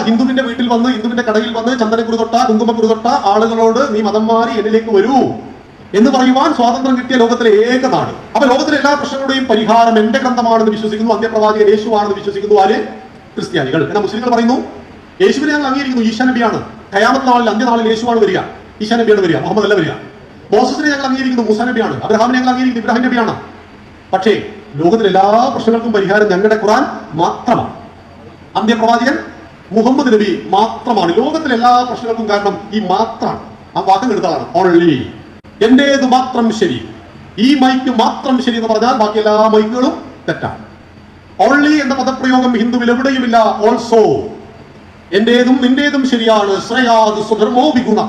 ഹിന്ദുവിന്റെ വീട്ടിൽ വന്ന്, ഹിന്ദുവിന്റെ കടയിൽ വന്ന് ചന്ദനക്കുരു തൊട്ട, കുങ്കുമക്കുരു തൊട്ട ആളുകളോട് നീ മതം മാറി എന്നിലേക്ക് വരൂ എന്ന് പറയുവാൻ സ്വാതന്ത്ര്യം കിട്ടിയ ലോകത്തിലെ ഏക നാട്. അപ്പൊ ലോകത്തിലെ എല്ലാ പ്രശ്നങ്ങളുടെയും പരിഹാരം എന്റെ ഗ്രന്ഥമാണെന്ന് വിശ്വസിക്കുന്നു, അന്ത്യപ്രവാചകൻ യേശുവാണെന്ന് വിശ്വസിക്കുന്നു. ആര്? ക്രിസ്ത്യാനികൾ. എന്നാൽ മുസ്ലിങ്ങൾ പറയുന്നു യേശുവിനെ ഞങ്ങൾ അംഗീകരിക്കുന്നു, ഈശാ നബിയാണ്. ഖയാമത്ത് നാളിൽ, അന്ത്യനാളിൽ യേശുവാണ് വരിക, ഈശാ നബിയാണ് വരിക, മുഹമ്മദ് അല്ല വരിക. മോസസിനെ ഞങ്ങൾ അംഗീകരിക്കുന്നു, മൂസാ നബിയാണ്. അബ്രഹാമിനെ ഞങ്ങൾ അംഗീകരിക്കുന്നു, ഇബ്രാഹിം നബിയാണ്. പക്ഷേ ലോകത്തിലെ എല്ലാ പ്രശ്നങ്ങൾക്കും പരിഹാരം ഞങ്ങളുടെ ഖുർആൻ മാത്രമാണ്. അന്ത്യപ്രവാചകൻ മുഹമ്മദ് നബി മാത്രമാണ്. ലോകത്തിലെ എല്ലാ പ്രശ്നങ്ങൾക്കും കാരണം ഈ മാത്രമാണ്. ആ വാക്യം എടുത്തതാണ് ഓൺലി. എന്റേത് മാത്രം ശരി, ഈ മൈക്ക് മാത്രം ശരി എന്ന് പറഞ്ഞാൽ ബാക്കി എല്ലാ മൈക്കുകളും തെറ്റാണ്. ഓൺലി എന്ന പദപ്രയോഗം ഹിന്ദുവിൽ എവിടെയുമില്ല. ഓൾസോ, എന്റേതും നിന്റേതും ശരിയാണ്. ശ്രേയാത് സ്വധർമ്മോ വിഗുണ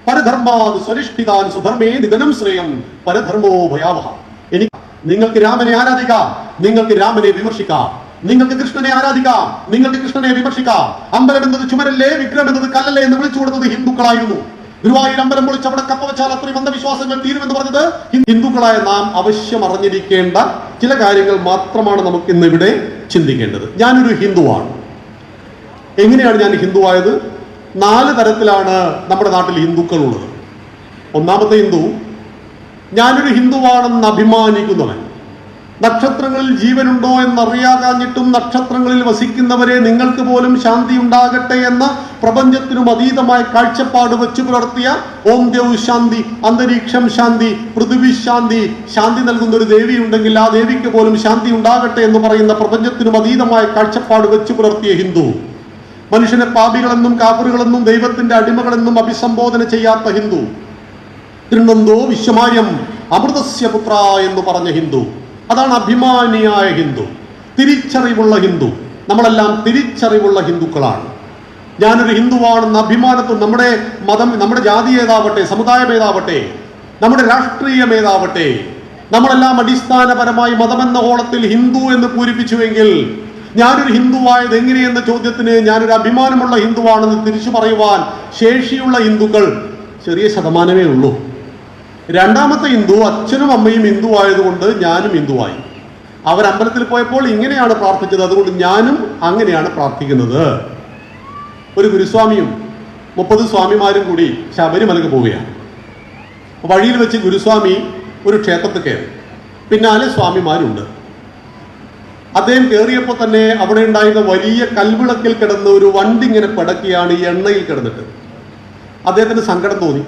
പരധർമാത് സ്വനിഷ്ഠിതാൻ സുധർമ്മേ നിധനം ശ്രേയം പരധർമ്മോ ഭയാവഹ. എനിക്ക് നിങ്ങൾക്ക് രാമനെ ആരാധിക്കാം, നിങ്ങൾക്ക് രാമനെ വിമർശിക്കാം. നിങ്ങൾക്ക് കൃഷ്ണനെ ആരാധിക്കാം, നിങ്ങൾക്ക് കൃഷ്ണനെ വിമർശിക്കാം. അമ്പലം എന്നത് ചുമരല്ലേ, വിഗ്രഹം എന്നത് കല്ലല്ലേ എന്ന് വിളിച്ചു കൊടുത്തത് ഹിന്ദുക്കളായിരുന്നു. ഗുരുവായൂർ അമ്പലം പൊളിച്ച് അവിടെ കപ്പ വെച്ചാൽ അത്രയും അന്ധവിശ്വാസങ്ങൾ തീരുമെന്ന് പറഞ്ഞത് ഹിന്ദുക്കളായ നാം അവശ്യം അറിഞ്ഞിരിക്കേണ്ട ചില കാര്യങ്ങൾ മാത്രമാണ് നമുക്ക് ഇന്ന് ഇവിടെ ചിന്തിക്കേണ്ടത്. ഞാനൊരു ഹിന്ദുവാണ്. എങ്ങനെയാണ് ഞാൻ ഹിന്ദുവായത്? 4 തരത്തിലാണ് നമ്മുടെ നാട്ടിൽ ഹിന്ദുക്കൾ ഉള്ളത്. ഒന്നാമത്തെ ഹിന്ദു, ഞാനൊരു ഹിന്ദുവാണെന്ന് അഭിമാനിക്കുന്നവൻ. നക്ഷത്രങ്ങളിൽ ജീവനുണ്ടോ എന്നറിയാകാഞ്ഞിട്ടും നക്ഷത്രങ്ങളിൽ വസിക്കുന്നവരെ നിങ്ങൾക്ക് പോലും ശാന്തി ഉണ്ടാകട്ടെ എന്ന പ്രപഞ്ചത്തിനും അതീതമായ കാഴ്ചപ്പാട് വെച്ചു പുലർത്തിയ ഓം ദേവ് ശാന്തി, അന്തരീക്ഷം ശാന്തി, പൃഥ്വി ശാന്തി, ശാന്തി നൽകുന്ന ഒരു ദേവി ഉണ്ടെങ്കിൽ ആ ദേവിക്ക് പോലും ശാന്തി ഉണ്ടാകട്ടെ എന്ന് പറയുന്ന പ്രപഞ്ചത്തിനും അതീതമായ കാഴ്ചപ്പാട് വെച്ചു പുലർത്തിയ ഹിന്ദു. മനുഷ്യനെ പാപികളെന്നും കാഫറുകളെന്നും ദൈവത്തിന്റെ അടിമകളെന്നും അഭിസംബോധന ചെയ്യാത്ത ഹിന്ദു. തൃണന്തോ വിശ്വമാര്യം അമൃതസ്യ പുത്ര എന്ന് പറഞ്ഞ ഹിന്ദു. അതാണ് അഭിമാനിയായ ഹിന്ദു, തിരിച്ചറിവുള്ള ഹിന്ദു. നമ്മളെല്ലാം തിരിച്ചറിവുള്ള ഹിന്ദുക്കളാണ്. ഞാനൊരു ഹിന്ദുവാണെന്ന അഭിമാനത്തിൽ നമ്മുടെ മതം, നമ്മുടെ ജാതി ഏതാവട്ടെ, സമുദായമേതാവട്ടെ, നമ്മുടെ രാഷ്ട്രീയമേതാവട്ടെ, നമ്മളെല്ലാം അടിസ്ഥാനപരമായി മതമെന്ന ഓളത്തിൽ ഹിന്ദു എന്ന് പൂരിപ്പിച്ചുവെങ്കിൽ ഞാനൊരു ഹിന്ദുവായത് എങ്ങനെയെന്ന ചോദ്യത്തിന് ഞാനൊരു അഭിമാനമുള്ള ഹിന്ദുവാണെന്ന് തിരിച്ചു പറയുവാൻ ശേഷിയുള്ള ഹിന്ദുക്കൾ ചെറിയ ശതമാനമേ ഉള്ളൂ. രണ്ടാമത്തെ ഹിന്ദു, അച്ഛനും അമ്മയും ഹിന്ദു ആയതുകൊണ്ട് ഞാനും ഹിന്ദുവായി. അവരമ്പലത്തിൽ പോയപ്പോൾ ഇങ്ങനെയാണ് പ്രാർത്ഥിച്ചത്, അതുകൊണ്ട് ഞാനും അങ്ങനെയാണ് പ്രാർത്ഥിക്കുന്നത്. ഒരു ഗുരുസ്വാമിയും 30 സ്വാമിമാരും കൂടി ശബരിമലക്ക് പോവുകയാണ്. വഴിയിൽ വെച്ച് ഗുരുസ്വാമി ഒരു ക്ഷേത്രത്തിൽ കയറി, പിന്നാലെ സ്വാമിമാരുണ്ട്. അദ്ദേഹം കയറിയപ്പോൾ തന്നെ അവിടെ ഉണ്ടായിരുന്ന വലിയ കൽവിളക്കിൽ കിടന്ന് ഒരു വണ്ടി ഇങ്ങനെ പിടക്കുകയാണ്, ഈ എണ്ണയിൽ കിടന്നിട്ട്. അദ്ദേഹത്തിന് സങ്കടം തോന്നി.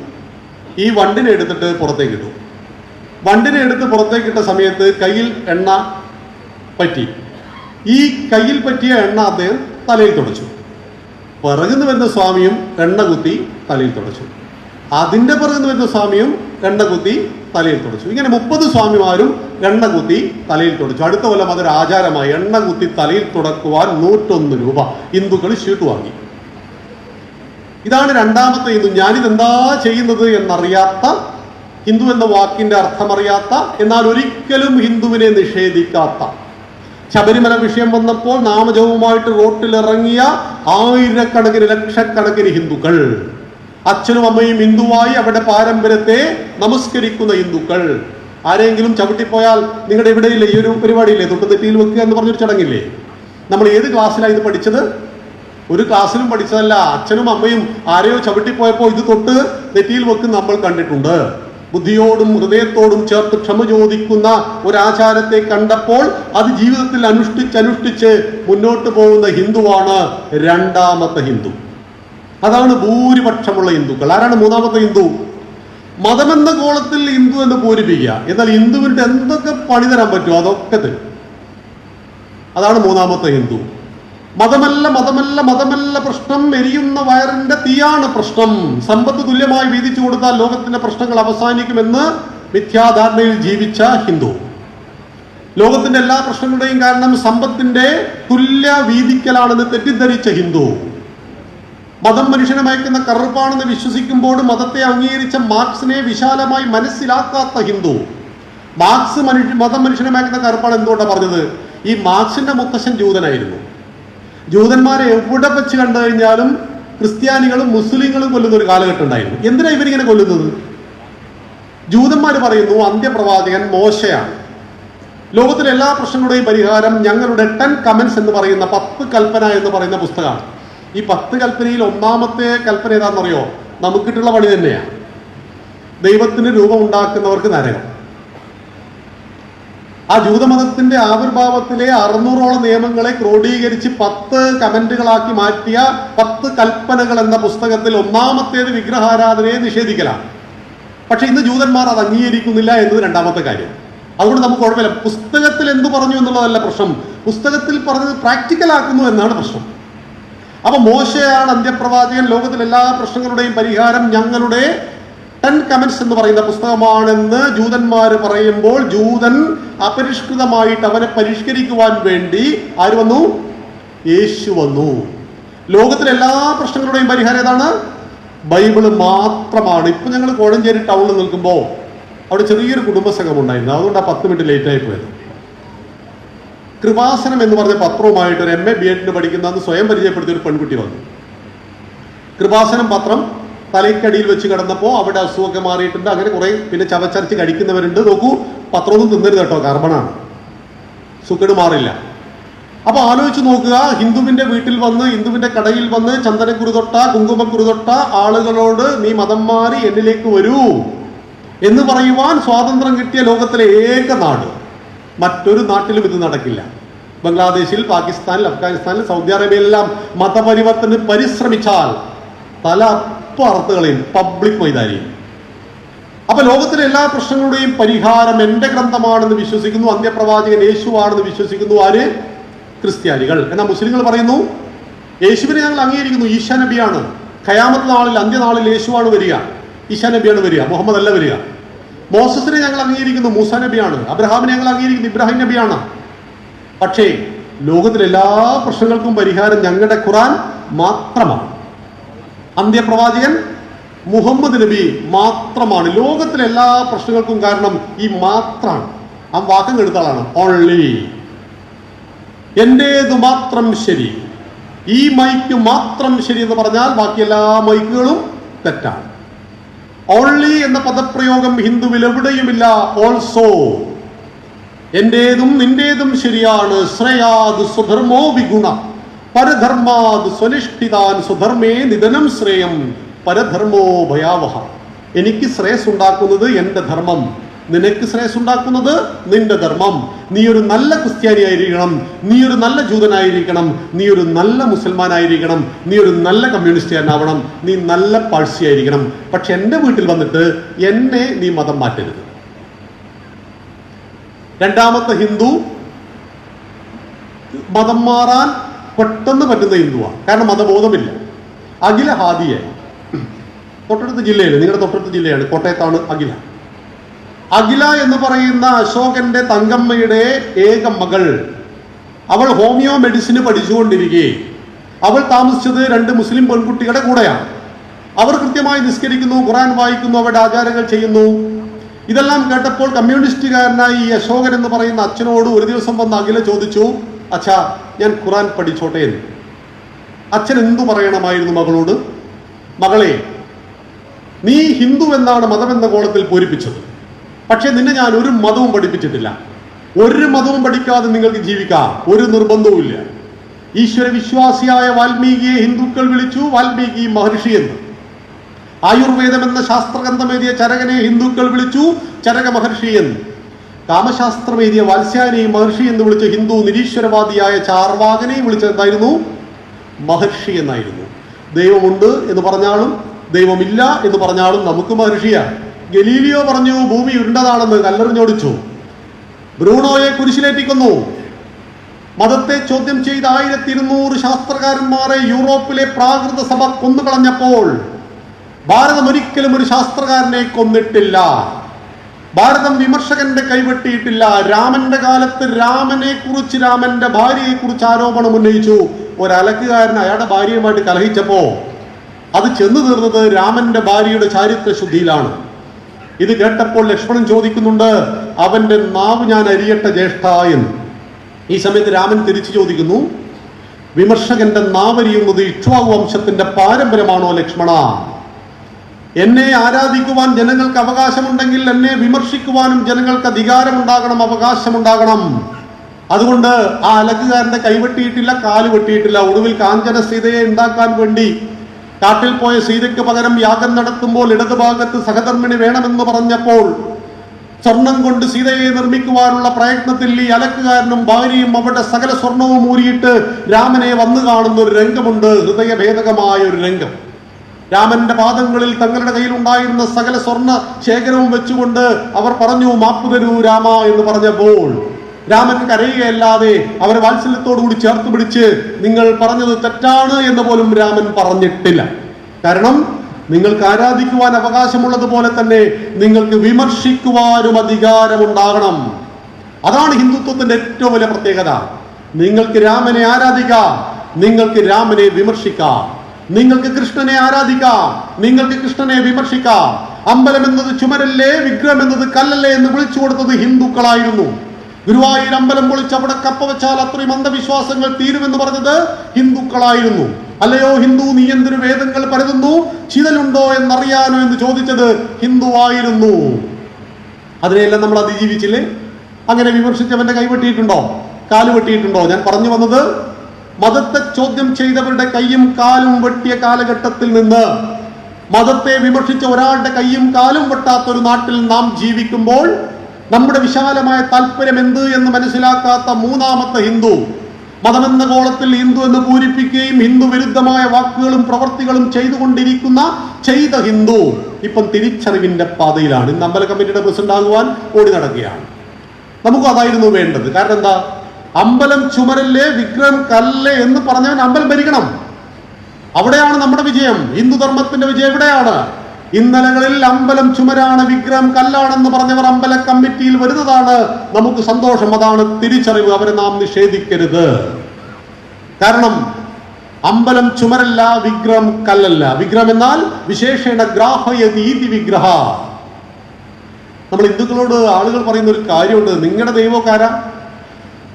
ഈ വണ്ടിനെ എടുത്തിട്ട് പുറത്തേക്ക് ഇട്ടു. വണ്ടിനെ എടുത്ത് പുറത്തേക്കിട്ട സമയത്ത് കയ്യിൽ എണ്ണ പറ്റി. ഈ കയ്യിൽ പറ്റിയ എണ്ണ അദ്ദേഹം തലയിൽ തുടച്ചു. പിറകുന്ന് വരുന്ന സ്വാമിയും എണ്ണ കുത്തി തലയിൽ തുടച്ചു. അതിൻ്റെ പിറകുന്ന് വരുന്ന സ്വാമിയും എണ്ണ കുത്തി തലയിൽ തുടച്ചു. ഇങ്ങനെ 30 സ്വാമിമാരും എണ്ണ കുത്തി തലയിൽ തുടച്ചു. അടുത്ത കൊല്ലം അതൊരു ആചാരമായി എണ്ണ കുത്തി തലയിൽ തുടക്കുവാൻ 101 രൂപ ഹിന്ദുക്കൾ ഷീട്ട് വാങ്ങി. ഇതാണ് രണ്ടാമത്തെ ഹിന്ദു. ഞാനിതെന്താ ചെയ്യുന്നത് എന്നറിയാത്ത, ഹിന്ദു എന്ന വാക്കിന്റെ അർത്ഥമറിയാത്ത, എന്നാൽ ഒരിക്കലും ഹിന്ദുവിനെ നിഷേധിക്കാത്ത. ശബരിമല വിഷയം വന്നപ്പോൾ നാമജപവുമായിട്ട് റോട്ടിലിറങ്ങിയ ആയിരക്കണക്കിന് ലക്ഷക്കണക്കിന് ഹിന്ദുക്കൾ, അച്ഛനും അമ്മയും ഹിന്ദുവായി അവരുടെ പാരമ്പര്യത്തെ നമസ്കരിക്കുന്ന ഹിന്ദുക്കൾ. ആരെങ്കിലും ചവിട്ടിപ്പോയാൽ നിങ്ങളുടെ ഇവിടെയില്ലേ ഈ ഒരു പരിപാടിയില്ലേ, തൊട്ട് നെറ്റിയിൽ വെക്കുക എന്ന് പറഞ്ഞൊരു ചടങ്ങില്ലേ? നമ്മൾ ഏത് ക്ലാസ്സിലാണ് ഇത് പഠിച്ചത്? ഒരു ക്ലാസ്സിലും പഠിച്ചതല്ല. അച്ഛനും അമ്മയും ആരെയോ ചവിട്ടിപ്പോയപ്പോൾ ഇത് തൊട്ട് നെറ്റിയിൽ വെക്കും നമ്മൾ കണ്ടിട്ടുണ്ട്. ബുദ്ധിയോടും ഹൃദയത്തോടും ചേർത്ത് ക്ഷമ ചോദിക്കുന്ന ഒരാചാരത്തെ കണ്ടപ്പോൾ അത് ജീവിതത്തിൽ അനുഷ്ഠിച്ച് മുന്നോട്ട് പോകുന്ന ഹിന്ദുവാണ് രണ്ടാമത്തെ ഹിന്ദു. അതാണ് ഭൂരിപക്ഷമുള്ള ഹിന്ദുക്കൾ. ആരാണ് മൂന്നാമത്തെ ഹിന്ദു? മതമെന്ന കോളത്തിൽ ഹിന്ദു എന്ന് പൂരിപ്പിക്കുക, എന്നാൽ ഹിന്ദുവിന്റെ എന്തൊക്കെ പണി തരാൻ പറ്റുമോ അതൊക്കെ തരും. അതാണ് മൂന്നാമത്തെ ഹിന്ദു. മതമല്ല പ്രശ്നം, എരിയുന്ന വയറിന്റെ തീയാണ് പ്രശ്നം. സമ്പത്ത് തുല്യമായി വീതിച്ചു കൊടുത്താൽ ലോകത്തിന്റെ പ്രശ്നങ്ങൾ അവസാനിക്കുമെന്ന് മിഥ്യാധാരണയിൽ ജീവിച്ച ഹിന്ദു. ലോകത്തിന്റെ എല്ലാ പ്രശ്നങ്ങളുടെയും കാരണം സമ്പത്തിന്റെ തുല്യ വീതിക്കലാണെന്ന് തെറ്റിദ്ധരിച്ച ഹിന്ദു. മതം മനുഷ്യനെ മയക്കുന്ന കറുപ്പാണെന്ന് വിശ്വസിക്കുമ്പോഴും മതത്തെ അംഗീകരിച്ച മാർക്സിനെ വിശാലമായി മനസ്സിലാക്കാത്ത ഹിന്ദു. മാർക്സ് മതം മനുഷ്യനെ മയക്കുന്ന കറുപ്പാണ് എന്തുകൊണ്ടാണ് പറഞ്ഞത്? ഈ മാർക്സിന്റെ മുത്തശ്ശൻ ജൂതനായിരുന്നു. ജൂതന്മാരെ എവിടെ വെച്ച് കണ്ടു കഴിഞ്ഞാലും ക്രിസ്ത്യാനികളും മുസ്ലിങ്ങളും കൊല്ലുന്ന ഒരു കാലഘട്ടം ഉണ്ടായിരുന്നു. എന്തിനാ ഇവരിങ്ങനെ കൊല്ലുന്നത്? ജൂതന്മാർ പറയുന്നു അന്ത്യപ്രവാചകൻ മോശയാണ്. ലോകത്തിലെ എല്ലാ പ്രശ്നങ്ങളുടെയും പരിഹാരം ഞങ്ങളുടെ 10 കമന്റ്സ് എന്ന് പറയുന്ന 10 കൽപ്പന എന്ന് പറയുന്ന പുസ്തകമാണ്. ഈ 10 കൽപ്പനയിൽ ഒന്നാമത്തെ കൽപ്പന ഏതാണെന്നറിയോ? നമുക്കിട്ടുള്ള പണി തന്നെയാണ്. ദൈവത്തിന് രൂപം ഉണ്ടാക്കുന്നവർക്ക് നരകം. ആ ജൂതമതത്തിന്റെ ആവിർഭാവത്തിലെ 600ഓളം നിയമങ്ങളെ ക്രോഡീകരിച്ച് 10 കമന്റുകളാക്കി മാറ്റിയ 10 കൽപ്പനകൾ എന്ന പുസ്തകത്തിൽ ഒന്നാമത്തേത് വിഗ്രഹാരാധനയെ നിഷേധിക്കലാണ്. പക്ഷെ ഇന്ന് ജൂതന്മാർ അത് അംഗീകരിക്കുന്നില്ല എന്നത് രണ്ടാമത്തെ കാര്യം. അതുകൊണ്ട് നമുക്ക് കുഴപ്പമില്ല. പുസ്തകത്തിൽ എന്തു പറഞ്ഞു എന്നുള്ളതല്ല പ്രശ്നം, പുസ്തകത്തിൽ പറഞ്ഞത് പ്രാക്ടിക്കൽ ആക്കുന്നു എന്നാണ് പ്രശ്നം. അപ്പൊ മോശയാണ് അന്ത്യപ്രവാചകൻ, ലോകത്തിലെ എല്ലാ പ്രശ്നങ്ങളുടെയും പരിഹാരം ഞങ്ങളുടെ 10 കമന്റ്സ് എന്ന് പറയുന്ന പുസ്തകമാണെന്ന് ജൂതന്മാർ പറയുമ്പോൾ ജൂതൻ അപരിഷ്കൃതമായിട്ട് അവനെ പരിഷ്കരിക്കുവാൻ വേണ്ടി ആര് വന്നു? യേശു വന്നു. ലോകത്തിലെ എല്ലാ പ്രശ്നങ്ങളുടെയും പരിഹാരം ഏതാണ്? ബൈബിള് മാത്രമാണ്. ഇപ്പൊ ഞങ്ങൾ കോഴഞ്ചേരി ടൗണിൽ നിൽക്കുമ്പോൾ അവിടെ ചെറിയൊരു കുടുംബസംഘം ഉണ്ടായിരുന്നു. അതുകൊണ്ട് ആ 10 മിനിറ്റ് ലേറ്റായി പോയത്. കൃപാസനം എന്ന് പറഞ്ഞ പത്രവുമായിട്ട് ഒരു MA BEd പഠിക്കുന്ന സ്വയം പരിചയപ്പെടുത്തിയ ഒരു പെൺകുട്ടി വന്നു. കൃപാസനം പത്രം തലയ്ക്കടിയിൽ വെച്ച് കിടന്നപ്പോൾ അവിടെ അസുഖമൊക്കെ മാറിയിട്ടുണ്ട്. അങ്ങനെ കുറെ പിന്നെ ചവച്ചരച്ച് കഴിക്കുന്നവരുണ്ട്. നോക്കൂ, പത്രമൊന്നും തിന്നരുത് കേട്ടോ, കാർബണാണ്, സുഖട് മാറില്ല. അപ്പൊ ആലോചിച്ച് നോക്കുക, ഹിന്ദുവിന്റെ വീട്ടിൽ വന്ന്, ഹിന്ദുവിന്റെ കടയിൽ വന്ന് ചന്ദനക്കുറി തൊട്ട കുങ്കുമക്കുറി തൊട്ട ആളുകളോട് നീ മതം മാറി എന്നിലേക്ക് വരൂ എന്ന് പറയുവാൻ സ്വാതന്ത്ര്യം കിട്ടിയ ലോകത്തിലെ ഏക നാട്. മറ്റൊരു നാട്ടിലും ഇത് നടക്കില്ല. ബംഗ്ലാദേശിൽ, പാകിസ്ഥാനിൽ, അഫ്ഗാനിസ്ഥാനിൽ, സൗദി അറേബ്യയിലെല്ലാം മതപരിവർത്തനത്തിന് പരിശ്രമിച്ചാൽ തല അറുത്തുകളെയും പബ്ലിക് മൈതാനി. അപ്പൊ ലോകത്തിലെ എല്ലാ പ്രശ്നങ്ങളുടെയും പരിഹാരം എന്റെ ഗ്രന്ഥമാണെന്ന് വിശ്വസിക്കുന്നു, അന്ത്യപ്രവാചകൻ യേശുവാണെന്ന് വിശ്വസിക്കുന്നു ആര്? ക്രിസ്ത്യാനികൾ. എന്നാൽ മുസ്ലിങ്ങൾ പറയുന്നു യേശുവിനെ ഞങ്ങൾ അംഗീകരിക്കുന്നു, ഈശാ നബിയാണ്, ഖയാമത്ത് നാളിൽ അന്ത്യനാളിൽ യേശുവാണ് വരിക, ഈശാ നബിയാണ് വരിക, മുഹമ്മദ് അല്ല വരിക. മോസസിനെ ഞങ്ങൾ അംഗീകരിക്കുന്നു, മൂസാ നബിയാണ്. അബ്രഹാമിനെ ഞങ്ങൾ അംഗീകരിക്കുന്നു, ഇബ്രാഹിം നബിയാണ്. പക്ഷേ ലോകത്തിലെ എല്ലാ പ്രശ്നങ്ങൾക്കും പരിഹാരം ഞങ്ങളുടെ ഖുർആൻ മാത്രമാണ്. അന്ത്യപ്രവാചകൻ മുഹമ്മദ് നബി മാത്രമാണ്. ലോകത്തിലെ എല്ലാ പ്രശ്നങ്ങൾക്കും കാരണം ഈ മാത്രമാണ്. ആ വാക്കം എടുത്ത ആളാണ്. ഓൺലി, എന്റേത് മാത്രം ശരി, ഈ മൈക്ക് മാത്രം ശരി എന്ന് പറഞ്ഞാൽ ബാക്കി എല്ലാ മൈക്കുകളും തെറ്റാണ്. ഓൺലി എന്ന പദപ്രയോഗം ഹിന്ദുവിൽ എവിടെയുമില്ല. ഓൾസോ, എന്റേതും നിന്റേതും ശരിയാണ്. ശ്രേയാത് സ്വധർമ്മോ വിഗുണ പരധർമാത് സ്വനിഷ്ഠിതാൻ സ്വധർമ്മേ നിധനം ശ്രേയം പരധർമ്മോ ഭയാവഹ. എനിക്ക് ശ്രേയസ് ഉണ്ടാക്കുന്നത് എന്റെ ധർമ്മം, നിനക്ക് ശ്രേയസ് ഉണ്ടാക്കുന്നത് നിന്റെ ധർമ്മം. നീ ഒരു നല്ല ക്രിസ്ത്യാനിയായിരിക്കണം, നീ ഒരു നല്ല ജൂതനായിരിക്കണം, നീ ഒരു നല്ല മുസൽമാനായിരിക്കണം, നീ ഒരു നല്ല കമ്മ്യൂണിസ്റ്റുകാരനാവണം, നീ നല്ല പാഴ്സിയായിരിക്കണം. പക്ഷെ എൻ്റെ വീട്ടിൽ വന്നിട്ട് എന്നെ നീ മതം മാറ്റരുത്. രണ്ടാമത്തെ ഹിന്ദു മതം മാറാൻ പെട്ടെന്ന് പറ്റുന്ന ഹിന്ദുവാണ്. കാരണം മതബോധമില്ല. അഖില ഹാദിയായി. തൊട്ടടുത്ത ജില്ലയിൽ, നിങ്ങളുടെ തൊട്ടടുത്ത ജില്ലയാണ്, കോട്ടയത്താണ് അഖില. അഖില എന്ന് പറയുന്ന അശോകന്റെ തങ്കമ്മയുടെ ഏക മകൾ, അവൾ ഹോമിയോ മെഡിസിന് പഠിച്ചുകൊണ്ടിരിക്കെ അവൾ താമസിച്ചത് 2 മുസ്ലിം പെൺകുട്ടികളുടെ കൂടെയാണ്. അവർ കൃത്യമായി നിസ്കരിക്കുന്നു, ഖുർആൻ വായിക്കുന്നു, അവരുടെ ആചാരങ്ങൾ ചെയ്യുന്നു. ഇതെല്ലാം കേട്ടപ്പോൾ കമ്മ്യൂണിസ്റ്റുകാരനായി ഈ അശോകൻ എന്ന് പറയുന്ന അച്ഛനോട് ഒരു ദിവസം വന്ന് അഖില ചോദിച്ചു, അച്ഛാ ഞാൻ ഖുർആൻ പഠിച്ചോട്ടെ എന്ന്. അച്ഛൻ എന്തു പറയണമായിരുന്നു മകളോട്? മകളെ, നീ ഹിന്ദു എന്നാണ് മതമെന്ന കോളത്തിൽ പൂരിപ്പിച്ചത്, പക്ഷെ നിന്നെ ഞാൻ ഒരു മതവും പഠിപ്പിച്ചിട്ടില്ല. ഒരു മതവും പഠിക്കാതെ നിങ്ങൾക്ക് ജീവിക്കാം, ഒരു നിർബന്ധവുമില്ല. ഈശ്വര വിശ്വാസിയായ വാൽമീകിയെ ഹിന്ദുക്കൾ വിളിച്ചു വാൽമീകി മഹർഷി എന്ന്. ആയുർവേദം എന്ന ശാസ്ത്രഗ്രന്ഥം എഴുതിയ ചരകനെ ഹിന്ദുക്കൾ വിളിച്ചു ചരക മഹർഷി എന്ന്. കാമശാസ്ത്രം എഴുതിയ വാത്സ്യായനെ മഹർഷി എന്ന് വിളിച്ച ഹിന്ദു നിരീശ്വരവാദിയായ ചാർവാകനെ വിളിച്ചത് എന്തായിരുന്നു? മഹർഷി എന്നായിരുന്നു. ദൈവമുണ്ട് എന്ന് പറഞ്ഞാലും ദൈവമില്ല എന്ന് പറഞ്ഞാലും നമുക്ക് മഹർഷിയാണ്. ഗലീലിയോ പറഞ്ഞു ഭൂമി ഉരുണ്ടതാണെന്ന്, കല്ലെറിഞ്ഞോടിച്ചു. ബ്രൂണോയെ കുരിശിലേറ്റിക്കുന്നു. മതത്തെ ചോദ്യം ചെയ്ത 1200 ശാസ്ത്രകാരന്മാരെ യൂറോപ്പിലെ പ്രാകൃത സഭ കൊന്നുകളഞ്ഞപ്പോൾ ഭാരതം ഒരിക്കലും ഒരു ശാസ്ത്രകാരനെ കൊന്നിട്ടില്ല. ഭാരതം വിമർശകന്റെ കൈവെട്ടിയിട്ടില്ല. രാമന്റെ കാലത്ത് രാമനെ കുറിച്ച്, രാമന്റെ ഭാര്യയെ കുറിച്ച് ആരോപണം ഉന്നയിച്ചു. ഒരലക്കുകാരൻ അയാളുടെ ഭാര്യയുമായിട്ട് കലഹിച്ചപ്പോ അത് ചെന്നു തീർന്നത് രാമന്റെ ഭാര്യയുടെ ചാരിത്ര ശുദ്ധിയിലാണ്. ഇത് കേട്ടപ്പോൾ ലക്ഷ്മണൻ ചോദിക്കുന്നുണ്ട്, അവന്റെ നാവ് ഞാൻ അരിയട്ടെ ജ്യേഷ്ഠ എന്ന്. ഈ സമയത്ത് രാമൻ തിരിച്ചു ചോദിക്കുന്നു, വിമർശകന്റെ നാവരിയുന്നത് ഇക്ഷ്വാകു വംശത്തിന്റെ പാരമ്പര്യമാണോ ലക്ഷ്മണ? എന്നെ ആരാധിക്കുവാൻ ജനങ്ങൾക്ക് അവകാശമുണ്ടെങ്കിൽ എന്നെ വിമർശിക്കുവാനും ജനങ്ങൾക്ക് അധികാരമുണ്ടാകണം, അവകാശമുണ്ടാകണം. അതുകൊണ്ട് ആ അലക്കുകാരന്റെ കൈവെട്ടിയിട്ടില്ല, കാല് വെട്ടിയിട്ടില്ല. ഒടുവിൽ കാഞ്ചന സീതയെ ഉണ്ടാക്കാൻ വേണ്ടി കാട്ടിൽ പോയ സീതയ്ക്ക് പകരം യാഗം നടത്തുമ്പോൾ ഇടതുഭാഗത്ത് സഹധർമ്മിണി വേണമെന്ന് പറഞ്ഞപ്പോൾ സ്വർണം കൊണ്ട് സീതയെ നിർമ്മിക്കുവാനുള്ള പ്രയത്നത്തിൽ ഈ അലക്കുകാരനും ഭാര്യയും അവരുടെ സകല സ്വർണവും ഊരിയിട്ട് രാമനെ വന്നു കാണുന്ന ഒരു രംഗമുണ്ട്. ഹൃദയഭേദകമായ ഒരു രംഗം. രാമന്റെ പാദങ്ങളിൽ തങ്ങളുടെ കയ്യിൽ ഉണ്ടായിരുന്ന സകല സ്വർണ്ണ ശേഖരവും വെച്ചുകൊണ്ട് അവർ പറഞ്ഞു, മാപ്പു തരൂ രാമ എന്ന് പറഞ്ഞപ്പോൾ രാമൻ കരയുകയല്ലാതെ അവരെ വാത്സല്യത്തോടുകൂടി ചേർത്ത് പിടിച്ച് നിങ്ങൾ പറഞ്ഞത് തെറ്റാണ് എന്ന് പോലും രാമൻ പറഞ്ഞിട്ടില്ല. കാരണം നിങ്ങൾക്ക് ആരാധിക്കുവാൻ അവകാശമുള്ളതുപോലെ തന്നെ നിങ്ങൾക്ക് വിമർശിക്കുവാനും അധികാരമുണ്ടാകണം. അതാണ് ഹിന്ദുത്വത്തിന്റെ ഏറ്റവും വലിയ പ്രത്യേകത. നിങ്ങൾക്ക് രാമനെ ആരാധിക്കാം, നിങ്ങൾക്ക് രാമനെ വിമർശിക്കാം. നിങ്ങൾക്ക് കൃഷ്ണനെ ആരാധിക്കാം, നിങ്ങൾക്ക് കൃഷ്ണനെ വിമർശിക്കാം. അമ്പലം എന്നത് ചുമരല്ലേ, വിഗ്രഹം എന്നത് കല്ലല്ലേ എന്ന് വിളിച്ചു കൊടുത്തത് ഹിന്ദുക്കളായിരുന്നു. ഗുരുവായൂർ അമ്പലം പൊളിച്ച് അവിടെ കപ്പ വെച്ചാൽ അത്രയും അന്ധവിശ്വാസങ്ങൾ തീരുമെന്ന് പറഞ്ഞത് ഹിന്ദുക്കളായിരുന്നു. അല്ലയോ ഹിന്ദു, നീ എന്തൊരു വേദങ്ങൾ പരതുന്നു, ചിതലുണ്ടോ എന്നറിയാനോ എന്ന് ചോദിച്ചത് ഹിന്ദുവായിരുന്നു. അതിനെയെല്ലാം നമ്മൾ അതിജീവിച്ചില്ലേ? അങ്ങനെ വിമർശിച്ചവന്റെ കൈവെട്ടിയിട്ടുണ്ടോ, കാല് വെട്ടിയിട്ടുണ്ടോ? ഞാൻ പറഞ്ഞു വന്നത്, മതത്തെ ചോദ്യം ചെയ്തവരുടെ കൈയും കാലും വെട്ടിയ കാലഘട്ടത്തിൽ നിന്ന് മതത്തെ വിമർശിച്ച ഒരാളുടെ കൈയും കാലും വെട്ടാത്തൊരു നാട്ടിൽ നാം ജീവിക്കുമ്പോൾ നമ്മുടെ വിശാലമായ താല്പര്യം എന്ത് എന്ന് മനസ്സിലാക്കാത്ത മൂന്നാമത്തെ ഹിന്ദു, മതമെന്ന കോളത്തിൽ ഹിന്ദു എന്ന് പൂരിപ്പിക്കുകയും ഹിന്ദു വിരുദ്ധമായ വാക്കുകളും പ്രവർത്തികളും ചെയ്ത ഹിന്ദു ഇപ്പം തിരിച്ചറിവിന്റെ പാതയിലാണ്. ഇന്ന് അമ്പല കമ്മിറ്റിയുടെ പ്രസിഡന്റ് ആകുവാൻ ഓടി നടക്കുകയാണ്. നമുക്കും അതായിരുന്നു വേണ്ടത്. കാരണം എന്താ? അമ്പലം ചുമരല്ലേ, വിഗ്രഹം കല്ലേ എന്ന് പറഞ്ഞവൻ അമ്പലം ഭരിക്കണം. അവിടെയാണ് നമ്മുടെ വിജയം. ഹിന്ദുധർമ്മത്തിന്റെ വിജയം എവിടെയാണ്? ഇന്നലകളിൽ അമ്പലം ചുമരാണ്, വിഗ്രഹം കല്ലാണെന്ന് പറഞ്ഞവർ അമ്പല കമ്മിറ്റിയിൽ വരുന്നതാണ് നമുക്ക് സന്തോഷം. അതാണ് തിരിച്ചറിവ്. അവരെ നാം നിഷേധിക്കരുത്. കാരണം അമ്പലം ചുമരല്ല, വിഗ്രഹം കല്ലല്ല. വിഗ്രഹം എന്നാൽ വിശേഷേണ ഗ്രാഹയതീതി വിഗ്രഹ. നമ്മൾ ഹിന്ദുക്കളോട് ആളുകൾ പറയുന്ന ഒരു കാര്യമുണ്ട്, നിങ്ങളുടെ ദൈവക്കാരാ?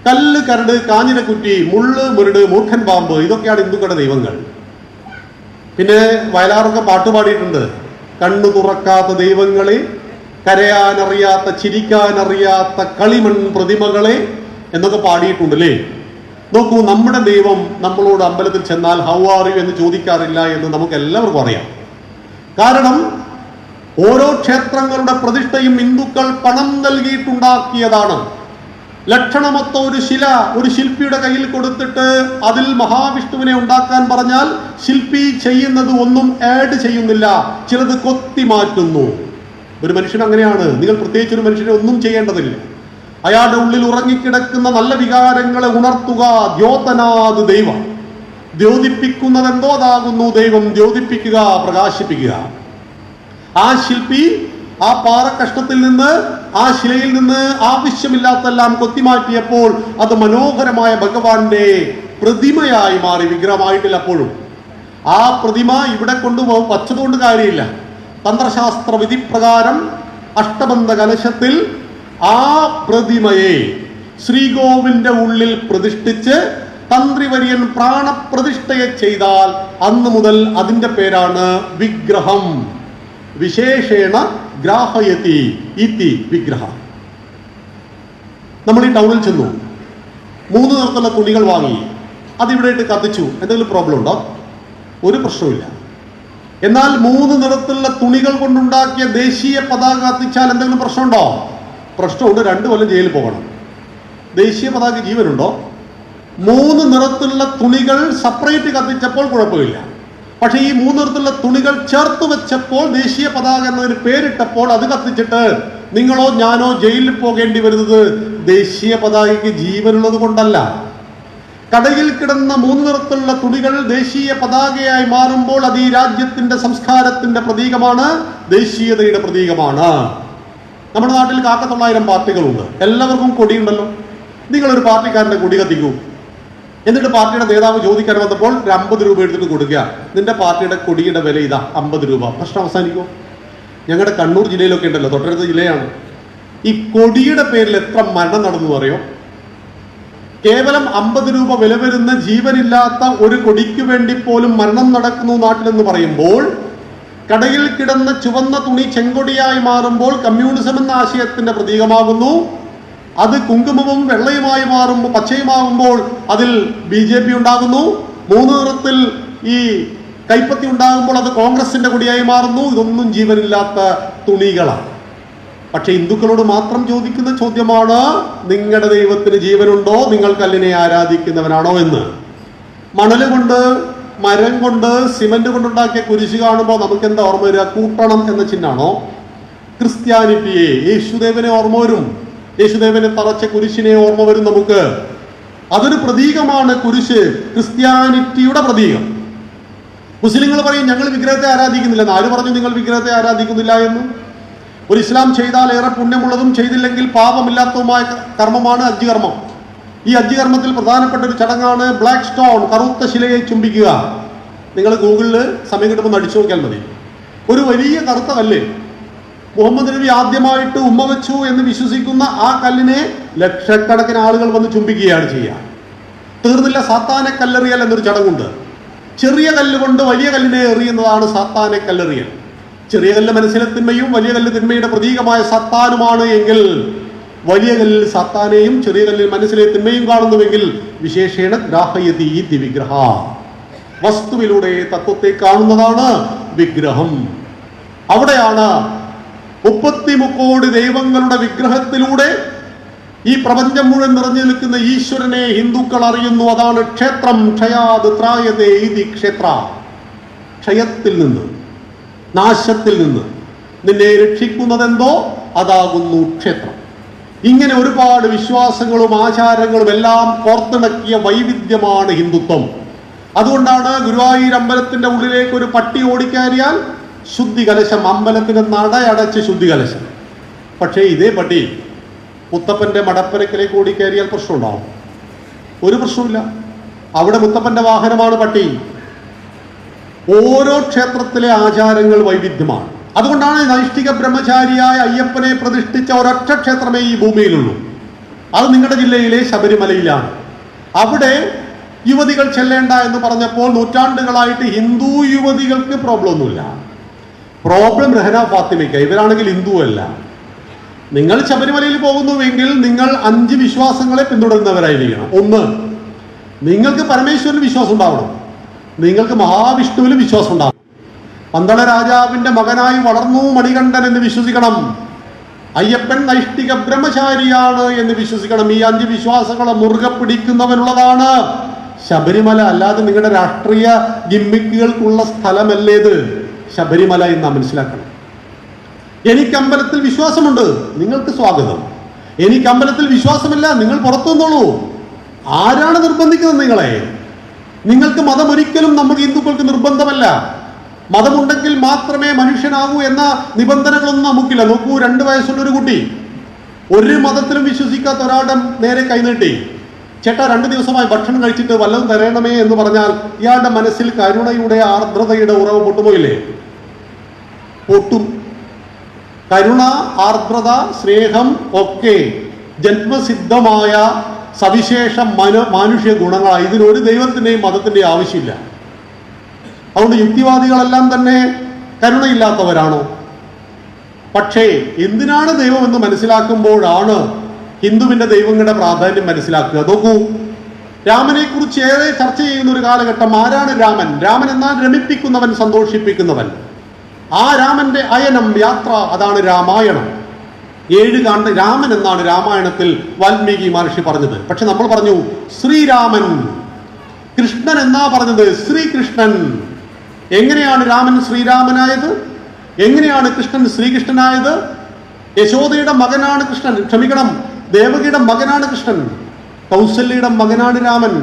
കല്ല്, കരട്, കാഞ്ഞിരക്കുറ്റി, മുള്ള്, മുരട്, മൂർഖൻ പാമ്പ്, ഇതൊക്കെയാണ് ഹിന്ദുക്കളുടെ ദൈവങ്ങൾ. പിന്നെ വയലാറൊക്കെ പാട്ടുപാടിയിട്ടുണ്ട്, കണ്ണു തുറക്കാത്ത ദൈവങ്ങളെ, കരയാനറിയാത്ത ചിരിക്കാനറിയാത്ത കളിമൺ പ്രതിമകളെ എന്നൊക്കെ പാടിയിട്ടുണ്ട് അല്ലേ? നോക്കൂ, നമ്മുടെ ദൈവം നമ്മളോട് അമ്പലത്തിൽ ചെന്നാൽ ഹൗ ആർ യു എന്ന് ചോദിക്കാറില്ല എന്ന് നമുക്ക് എല്ലാവർക്കും അറിയാം. കാരണം ഓരോ ക്ഷേത്രങ്ങളുടെ പ്രതിഷ്ഠയും ഹിന്ദുക്കൾ പണം നൽകിയിട്ടുണ്ടാക്കിയതാണ്. ലക്ഷണമൊത്ത ഒരു ശില ഒരു ശില്പിയുടെ കയ്യിൽ കൊടുത്തിട്ട് അതിൽ മഹാവിഷ്ണുവിനെ ഉണ്ടാക്കാൻ പറഞ്ഞാൽ ശില്പി ചെയ്യുന്നത് ഒന്നും ആഡ് ചെയ്യുന്നില്ല, ചിലത് കൊത്തി മാറ്റുന്നു. ഒരു മനുഷ്യൻ അങ്ങനെയാണ്. നിങ്ങൾ പ്രത്യേകിച്ച് ഒരു മനുഷ്യനെ ഒന്നും ചെയ്യേണ്ടതില്ല. അയാളുടെ ഉള്ളിൽ ഉറങ്ങിക്കിടക്കുന്ന നല്ല വികാരങ്ങളെ ഉണർത്തുക. ദ്യോതനാത് ദൈവം, ദ്യോതിപ്പിക്കുന്നതെന്തോ അതാകുന്നു ദൈവം. ദ്യോതിപ്പിക്കുക, പ്രകാശിപ്പിക്കുക. ആ ശില്പി ആ പാറക്കഷ്ണത്തിൽ നിന്ന്, ആ ശിലയിൽ നിന്ന് ആവശ്യമില്ലാത്തെല്ലാം കൊത്തിമാറ്റിയപ്പോൾ അത് മനോഹരമായ ഭഗവാന്റെ പ്രതിമയായി മാറി, വിഗ്രഹമായിട്ടില്ല. അപ്പോഴും ആ പ്രതിമ ഇവിടെ കൊണ്ടുപോകും, വച്ചതുകൊണ്ട് കാര്യമില്ല. തന്ത്രശാസ്ത്ര വിധി പ്രകാരം അഷ്ടബന്ധ കലശത്തിൽ ആ പ്രതിമയെ ശ്രീകോവിലിന്റെ ഉള്ളിൽ പ്രതിഷ്ഠിച്ച് തന്ത്രിവര്യൻ പ്രാണപ്രതിഷ്ഠയെ ചെയ്താൽ അന്ന് മുതൽ അതിന്റെ പേരാണ് വിഗ്രഹം. വിശേഷേണ ഗ്രാഹയതി ഇതി വിഗ്രഹ. നമ്മൾ ഈ ടൗണിൽ ചെന്നു, 3 നിറത്തുള്ള തുണികൾ വാങ്ങി, അതിവിടെ ഇട്ട് കത്തിച്ചു. എന്തെങ്കിലും പ്രോബ്ലം ഉണ്ടോ? ഒരു പ്രശ്നമില്ല. എന്നാൽ 3 നിറത്തുള്ള തുണികൾ കൊണ്ടുണ്ടാക്കിയ ദേശീയ പതാക കത്തിച്ചാൽ എന്തെങ്കിലും പ്രശ്നമുണ്ടോ? പ്രശ്നമുണ്ട്. 2 കൊല്ലം ജയിലിൽ പോകണം. ദേശീയ പതാക ജീവനുണ്ടോ? 3 നിറത്തുള്ള തുണികൾ സെപ്പറേറ്റ് കത്തിച്ചപ്പോൾ കുഴപ്പമില്ല. പക്ഷെ ഈ 3 നിറത്തുള്ള തുണികൾ ചേർത്ത് വെച്ചപ്പോൾ, ദേശീയ പതാക എന്നതിന് പേരിട്ടപ്പോൾ അത് കത്തിച്ചിട്ട് നിങ്ങളോ ഞാനോ ജയിലിൽ പോകേണ്ടി വരുന്നത് ദേശീയ പതാകയ്ക്ക് ജീവനുള്ളത് കൊണ്ടല്ല. കടയിൽ കിടന്ന 3 നിറത്തുള്ള തുണികൾ ദേശീയ പതാകയായി മാറുമ്പോൾ അത് ഈ രാജ്യത്തിന്റെ സംസ്കാരത്തിന്റെ പ്രതീകമാണ്, ദേശീയതയുടെ പ്രതീകമാണ്. നമ്മുടെ നാട്ടിൽ 900 പാർട്ടികളുണ്ട്. എല്ലാവർക്കും കൊടിയുണ്ടല്ലോ. നിങ്ങളൊരു പാർട്ടിക്കാരന്റെ കൊടി കത്തിക്കൂ. എന്നിട്ട് പാർട്ടിയുടെ നേതാവ് ചോദിക്കാൻ വന്നപ്പോൾ 50 രൂപ എടുത്തിട്ട് കൊടുക്കുക. നിന്റെ പാർട്ടിയുടെ കൊടിയുടെ വില ഇതാ 50 രൂപ. പ്രശ്നം അവസാനിക്കും. ഞങ്ങളുടെ കണ്ണൂർ ജില്ലയിലൊക്കെ ഉണ്ടല്ലോ, തൊട്ടടുത്ത ജില്ലയാണ്. ഈ കൊടിയുടെ പേരിൽ എത്ര മരണം നടന്നു അറിയോ? കേവലം 50 രൂപ വില വരുന്ന ജീവനില്ലാത്ത ഒരു കൊടിക്ക് വേണ്ടി പോലും മരണം നടക്കുന്നു നാട്ടിലെന്ന് പറയുമ്പോൾ, കടയിൽ കിടന്ന ചുവന്ന തുണി ചെങ്കൊടിയായി മാറുമ്പോൾ കമ്മ്യൂണിസം എന്ന ആശയത്തിന്റെ പ്രതീകമാകുന്നു. അത് കുങ്കുമവും വെള്ളയുമായി മാറുമ്പോൾ, പച്ചയുമാകുമ്പോൾ അതിൽ BJP ഉണ്ടാകുന്നു. 3 നിറത്തിൽ ഈ കൈപ്പത്തി ഉണ്ടാകുമ്പോൾ അത് കോൺഗ്രസിന്റെ കൊടിയായി മാറുന്നു. ഇതൊന്നും ജീവനില്ലാത്ത തുണികളാണ്. പക്ഷെ ഹിന്ദുക്കളോട് മാത്രം ചോദിക്കുന്ന ചോദ്യമാണ്, നിങ്ങളുടെ ദൈവത്തിന് ജീവനുണ്ടോ? നിങ്ങൾ കല്ലിനെ ആരാധിക്കുന്നവനാണോ എന്ന്. മണല് കൊണ്ട്, മരം കൊണ്ട്, സിമന്റ് കൊണ്ടുണ്ടാക്കിയ കുരിശ് കാണുമ്പോൾ നമുക്ക് എന്താ ഓർമ്മ വരിക? കൂട്ടണം എന്ന ചിഹ്നമാണോ? ക്രിസ്ത്യാനിറ്റിയെ, യേശുദേവനെ ഓർമ്മ വരും. യേശുദേവനെ തറച്ച കുരിശിനെ ഓർമ്മ വരും നമുക്ക്. അതൊരു പ്രതീകമാണ് കുരിശ്, ക്രിസ്ത്യാനിറ്റിയുടെ പ്രതീകം. മുസ്ലിങ്ങൾ പറയും ഞങ്ങൾ വിഗ്രഹത്തെ ആരാധിക്കുന്നില്ലെന്ന്. ആര് പറഞ്ഞു നിങ്ങൾ വിഗ്രഹത്തെ ആരാധിക്കുന്നില്ല എന്ന്? ഒരു ഇസ്ലാം ചെയ്താൽ ഏറെ പുണ്യമുള്ളതും ചെയ്തില്ലെങ്കിൽ പാപമില്ലാത്തതുമായ കർമ്മമാണ് ഹജ്ജ് കർമ്മം. ഈ ഹജ്ജ് കർമ്മത്തിൽ പ്രധാനപ്പെട്ട ഒരു ചടങ്ങാണ് ബ്ലാക്ക് സ്റ്റോൺ, കറുത്ത ശിലയെ ചുംബിക്കുക. നിങ്ങൾ ഗൂഗിളിൽ സമയം കിട്ടുമ്പോൾ അടിച്ചു നോക്കിയാൽ മതി. ഒരു വലിയ കറുത്ത കല്ല് മുഹമ്മദ് നബി ആദ്യമായിട്ട് ഉമ്മ വെച്ചു എന്ന് വിശ്വസിക്കുന്ന ആ കല്ലിനെ ലക്ഷക്കണക്കിന് ആളുകൾ വന്ന് ചുംബിക്കുകയാണ് ചെയ്യുക. തീർന്നില്ല, സാത്താനെ കല്ലെറിയൽ എന്നൊരു ചടങ്ങുണ്ട്. ചെറിയ കല്ലുകൊണ്ട് വലിയ കല്ലിനെ എറിയുന്നതാണ് സാത്താനെ കല്ലെറിയൽ. ചെറിയ കല്ല് മനസ്സിലെ തിന്മയും വലിയ കല്ല് തിന്മയുടെ പ്രതീകമായ സത്താനുമാണ് എങ്കിൽ, വലിയ കല്ലിൽ സത്താനെയും ചെറിയ കല്ലിൽ മനസ്സിലെ തിന്മയും കാണുന്നുവെങ്കിൽ വിശേഷേണ ഗ്രാഹയതീതി വിഗ്രഹ, വസ്തുവിലൂടെ തത്വത്തെ കാണുന്നതാണ് വിഗ്രഹം. അവിടെയാണ് 33 കോടി ദൈവങ്ങളുടെ വിഗ്രഹത്തിലൂടെ ഈ പ്രപഞ്ചം മുഴുവൻ നിറഞ്ഞു നിൽക്കുന്ന ഈശ്വരനെ ഹിന്ദുക്കൾ അറിയുന്നു. അതാണ് ക്ഷേത്രം. ക്ഷയാത് ത്രായതേ ഇതി ക്ഷേത്ര. ക്ഷയത്തിൽ നിന്ന്, നാശത്തിൽ നിന്ന് നിന്നെ രക്ഷിക്കുന്നതെന്തോ അതാകുന്നു ക്ഷേത്രം. ഇങ്ങനെ ഒരുപാട് വിശ്വാസങ്ങളും ആചാരങ്ങളും എല്ലാം കോർത്തിണക്കിയ വൈവിധ്യമാണ് ഹിന്ദുത്വം. അതുകൊണ്ടാണ് ഗുരുവായൂർ അമ്പലത്തിന്റെ ഉള്ളിലേക്ക് ഒരു പട്ടി ഓടിക്കയറിയാൽ ശുദ്ധി കലശം, അമ്പലത്തിന്റെ നടയടച്ച് ശുദ്ധി കലശം. പക്ഷേ ഇതേ പട്ടി മുത്തപ്പന്റെ മടപ്പരക്കിലേക്ക് ഓടിക്കയറിയാൽ പ്രശ്നമുണ്ടാവും? ഒരു പ്രശ്നമില്ല. അവിടെ മുത്തപ്പന്റെ വാഹനമാണ് പട്ടി. ഓരോ ക്ഷേത്രത്തിലെ ആചാരങ്ങൾ വൈവിധ്യമാണ്. അതുകൊണ്ടാണ് നൈഷ്ഠിക ബ്രഹ്മചാരിയായ അയ്യപ്പനെ പ്രതിഷ്ഠിച്ച ഒരൊറ്റ ക്ഷേത്രമേ ഈ ഭൂമിയിലുള്ളൂ. അത് നിങ്ങളുടെ ജില്ലയിലെ ശബരിമലയിലാണ്. അവിടെ യുവതികൾ ചെല്ലേണ്ട എന്ന് പറഞ്ഞപ്പോൾ നൂറ്റാണ്ടുകളായിട്ട് ഹിന്ദു യുവതികൾക്ക് പ്രോബ്ലം ഒന്നുമില്ല. പ്രോബ്ലം രഹന ഫാത്തിമയ്ക്ക്. ഇവരാണെങ്കിൽ ഹിന്ദു അല്ല. നിങ്ങൾ ശബരിമലയിൽ പോകുന്നുവെങ്കിൽ നിങ്ങൾ 5 വിശ്വാസങ്ങളെ പിന്തുടരുന്നവരായിരിക്കണം. 1, നിങ്ങൾക്ക് പരമേശ്വരന് വിശ്വാസം ഉണ്ടാവണം. നിങ്ങൾക്ക് മഹാവിഷ്ണുവിന് വിശ്വാസം ഉണ്ടാവണം. പന്തള രാജാവിന്റെ മകനായി വളർന്നു മണികണ്ഠൻ എന്ന് വിശ്വസിക്കണം. അയ്യപ്പൻ നൈഷ്ഠിക ബ്രഹ്മചാരിയാണ് എന്ന് വിശ്വസിക്കണം. ഈ 5 വിശ്വാസങ്ങളെ മുറുകെ പിടിക്കുന്നവനുള്ളതാണ് ശബരിമല. അല്ലാതെ നിങ്ങളുടെ രാഷ്ട്രീയ ഗിമ്മിക്കുകൾക്കുള്ള സ്ഥലമല്ലേത് ശബരിമല എന്ന് മനസ്സിലാക്കണം. എനിക്ക് അമ്പലത്തിൽ വിശ്വാസമുണ്ട്, നിങ്ങൾക്ക് സ്വാഗതം. എനിക്ക് അമ്പലത്തിൽ വിശ്വാസമില്ല, നിങ്ങൾ പുറത്തു വന്നോളൂ. ആരാണ് നിർബന്ധിക്കുന്നത് നിങ്ങളെ? നിങ്ങൾക്ക് മതം ഒരിക്കലും നമുക്ക് ഹിന്ദുക്കൾക്ക് നിർബന്ധമല്ല. മതമുണ്ടെങ്കിൽ മാത്രമേ മനുഷ്യനാകൂ എന്ന നിബന്ധനകളൊന്നും നമുക്കില്ല. നോക്കൂ, 2 വയസ്സുള്ള ഒരു കുട്ടി ഒരു മതത്തിലും വിശ്വസിക്കാത്ത ഒരാളുടെ നേരെ കൈനീട്ടി, ചേട്ടാ 2 ദിവസമായി ഭക്ഷണം കഴിച്ചിട്ട് വല്ലതും തരണമേ എന്ന് പറഞ്ഞാൽ ഇയാളുടെ മനസ്സിൽ കരുണയുടെ ആർദ്രതയുടെ ഉറവ് പൊട്ടുപോയില്ലേ? പൊട്ടും. കരുണ, ആർദ്രത, സ്നേഹം ഒക്കെ ജന്മസിദ്ധമായ സവിശേഷ മാനുഷ്യ ഗുണങ്ങളാണ്. ഇതിനൊരു ദൈവത്തിന്റെയും മതത്തിന്റെയും ആവശ്യമില്ല. അതുകൊണ്ട് യുക്തിവാദികളെല്ലാം തന്നെ കരുണയില്ലാത്തവരാണോ? പക്ഷേ എന്തിനാണ് ദൈവം എന്ന് മനസ്സിലാക്കുമ്പോഴാണ് ഹിന്ദുവിന്റെ ദൈവങ്ങളുടെ പ്രാധാന്യം മനസ്സിലാക്കുക. നോക്കൂ, രാമനെ കുറിച്ച് ഏറെ ചർച്ച ചെയ്യുന്ന ഒരു കാലഘട്ടം. ആരാണ് രാമൻ? രാമൻ എന്നാൽ രമിപ്പിക്കുന്നവൻ, സന്തോഷിപ്പിക്കുന്നവൻ. ആ രാമന്റെ അയനം, യാത്ര, അതാണ് രാമായണം. 7 കാണ്ഡ രാമൻ എന്നാണ് രാമായണത്തിൽ വാൽമീകി മഹർഷി പറഞ്ഞത്. പക്ഷെ നമ്മൾ പറഞ്ഞു ശ്രീരാമൻ. കൃഷ്ണൻ എന്നാ പറഞ്ഞത് ശ്രീകൃഷ്ണൻ. എങ്ങനെയാണ് രാമൻ ശ്രീരാമനായത്? എങ്ങനെയാണ് കൃഷ്ണൻ ശ്രീകൃഷ്ണനായത്? യശോദയുടെ മകനാണ് കൃഷ്ണൻ, ക്ഷമിക്കണം, ദേവകിയുടെ മകനാണ് കൃഷ്ണൻ. കൗസല്യയുടെ മകനാണ് രാമൻ.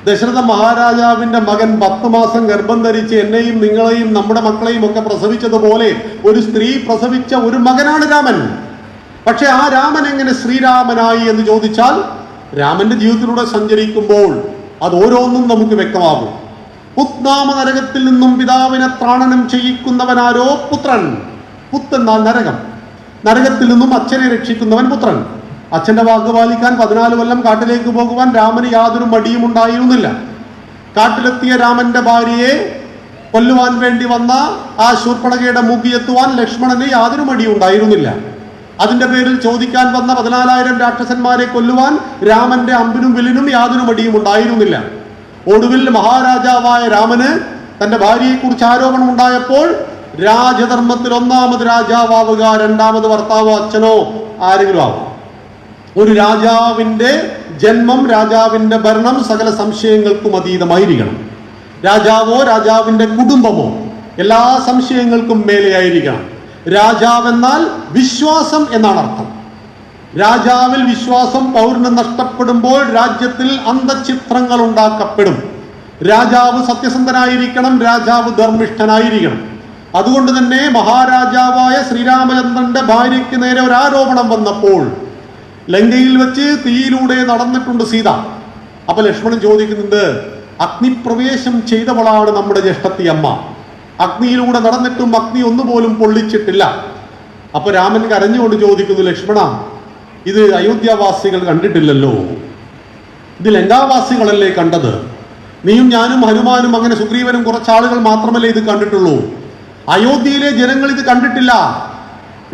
ദശരഥ മഹാരാജാവിന്റെ മകൻ 10 മാസം ഗർഭം ധരിച്ച് എന്നെയും നിങ്ങളെയും നമ്മുടെ മക്കളെയും ഒക്കെ പ്രസവിച്ചതുപോലെ ഒരു സ്ത്രീ പ്രസവിച്ച ഒരു മകനാണ് രാമൻ. പക്ഷെ ആ രാമൻ എങ്ങനെ ശ്രീരാമനായി എന്ന് ചോദിച്ചാൽ രാമന്റെ ജീവിതത്തിലൂടെ സഞ്ചരിക്കുമ്പോൾ അത് ഓരോന്നും നമുക്ക് വ്യക്തമാകും. പുത്നാമ നരകത്തിൽ നിന്നും പിതാവിനെ ത്രാണനം ചെയ്യിക്കുന്നവനാരോ പുത്രൻ. പുത്തെന്നാൽ നരകം. നരകത്തിൽ നിന്നും അച്ഛനെ രക്ഷിക്കുന്നവൻ പുത്രൻ. അച്ഛന്റെ വാക്ക് പാലിക്കാൻ 14 കൊല്ലം കാട്ടിലേക്ക് പോകുവാൻ രാമന് യാതൊരു മടിയും ഉണ്ടായിരുന്നില്ല. കാട്ടിലെത്തിയ രാമന്റെ ഭാര്യയെ കൊല്ലുവാൻ വേണ്ടി വന്ന ആ ശൂർപ്പണഖയുടെ മൂക്കിയെത്തുവാൻ ലക്ഷ്മണന് യാതൊരു മടിയും ഉണ്ടായിരുന്നില്ല. അതിന്റെ പേരിൽ ചോദിക്കാൻ വന്ന 14,000 രാക്ഷസന്മാരെ കൊല്ലുവാൻ രാമന്റെ അമ്പിനും വില്ലിനും യാതൊരു മടിയും ഉണ്ടായിരുന്നില്ല. ഒടുവിൽ മഹാരാജാവായ രാമന് തന്റെ ഭാര്യയെക്കുറിച്ച് ആരോപണം ഉണ്ടായപ്പോൾ രാജധർമ്മത്തിൽ ഒന്നാമത് രാജാവാവുക, രണ്ടാമത് ഭർത്താവോ അച്ഛനോ ആരെങ്കിലും ആവാം. ഒരു രാജാവിന്റെ ജന്മം, രാജാവിന്റെ ഭരണം സകല സംശയങ്ങൾക്കും അതീതമായിരിക്കണം. രാജാവോ രാജാവിന്റെ കുടുംബമോ എല്ലാ സംശയങ്ങൾക്കും മേലെയായിരിക്കണം. രാജാവെന്നാൽ വിശ്വാസം എന്നാണ് അർത്ഥം. രാജാവിൽ വിശ്വാസം പൗരന് നഷ്ടപ്പെടുമ്പോൾ രാജ്യത്തിൽ അന്തഃഛിദ്രങ്ങൾ ഉണ്ടാക്കപ്പെടും. രാജാവ് സത്യസന്ധനായിരിക്കണം, രാജാവ് ധർമ്മിഷ്ഠനായിരിക്കണം. അതുകൊണ്ട് തന്നെ മഹാരാജാവായ ശ്രീരാമചന്ദ്രന്റെ ഭാര്യയ്ക്ക് നേരെ ഒരു ആരോപണം വന്നപ്പോൾ ലങ്കയിൽ വെച്ച് തീയിലൂടെ നടന്നിട്ടുണ്ട് സീത. അപ്പൊ ലക്ഷ്മണൻ ചോദിക്കുന്നുണ്ട്, അഗ്നിപ്രവേശം ചെയ്തവളാണ് നമ്മുടെ ജ്യേഷ്ഠത്തി അമ്മ, അഗ്നിയിലൂടെ നടന്നിട്ടും അഗ്നി ഒന്നുപോലും പൊള്ളിച്ചിട്ടില്ല. അപ്പൊ രാമൻ കരഞ്ഞുകൊണ്ട് ചോദിക്കുന്നു, ലക്ഷ്മണ, ഇത് അയോധ്യാവാസികൾ കണ്ടിട്ടില്ലല്ലോ, ഇത് ലങ്കാവാസികളല്ലേ കണ്ടത്? നീയും ഞാനും ഹനുമാനും അങ്ങനെ സുഗ്രീവനും കുറച്ചാളുകൾ മാത്രമല്ലേ ഇത് കണ്ടിട്ടുള്ളൂ. അയോധ്യയിലെ ജനങ്ങൾ ഇത് കണ്ടിട്ടില്ല.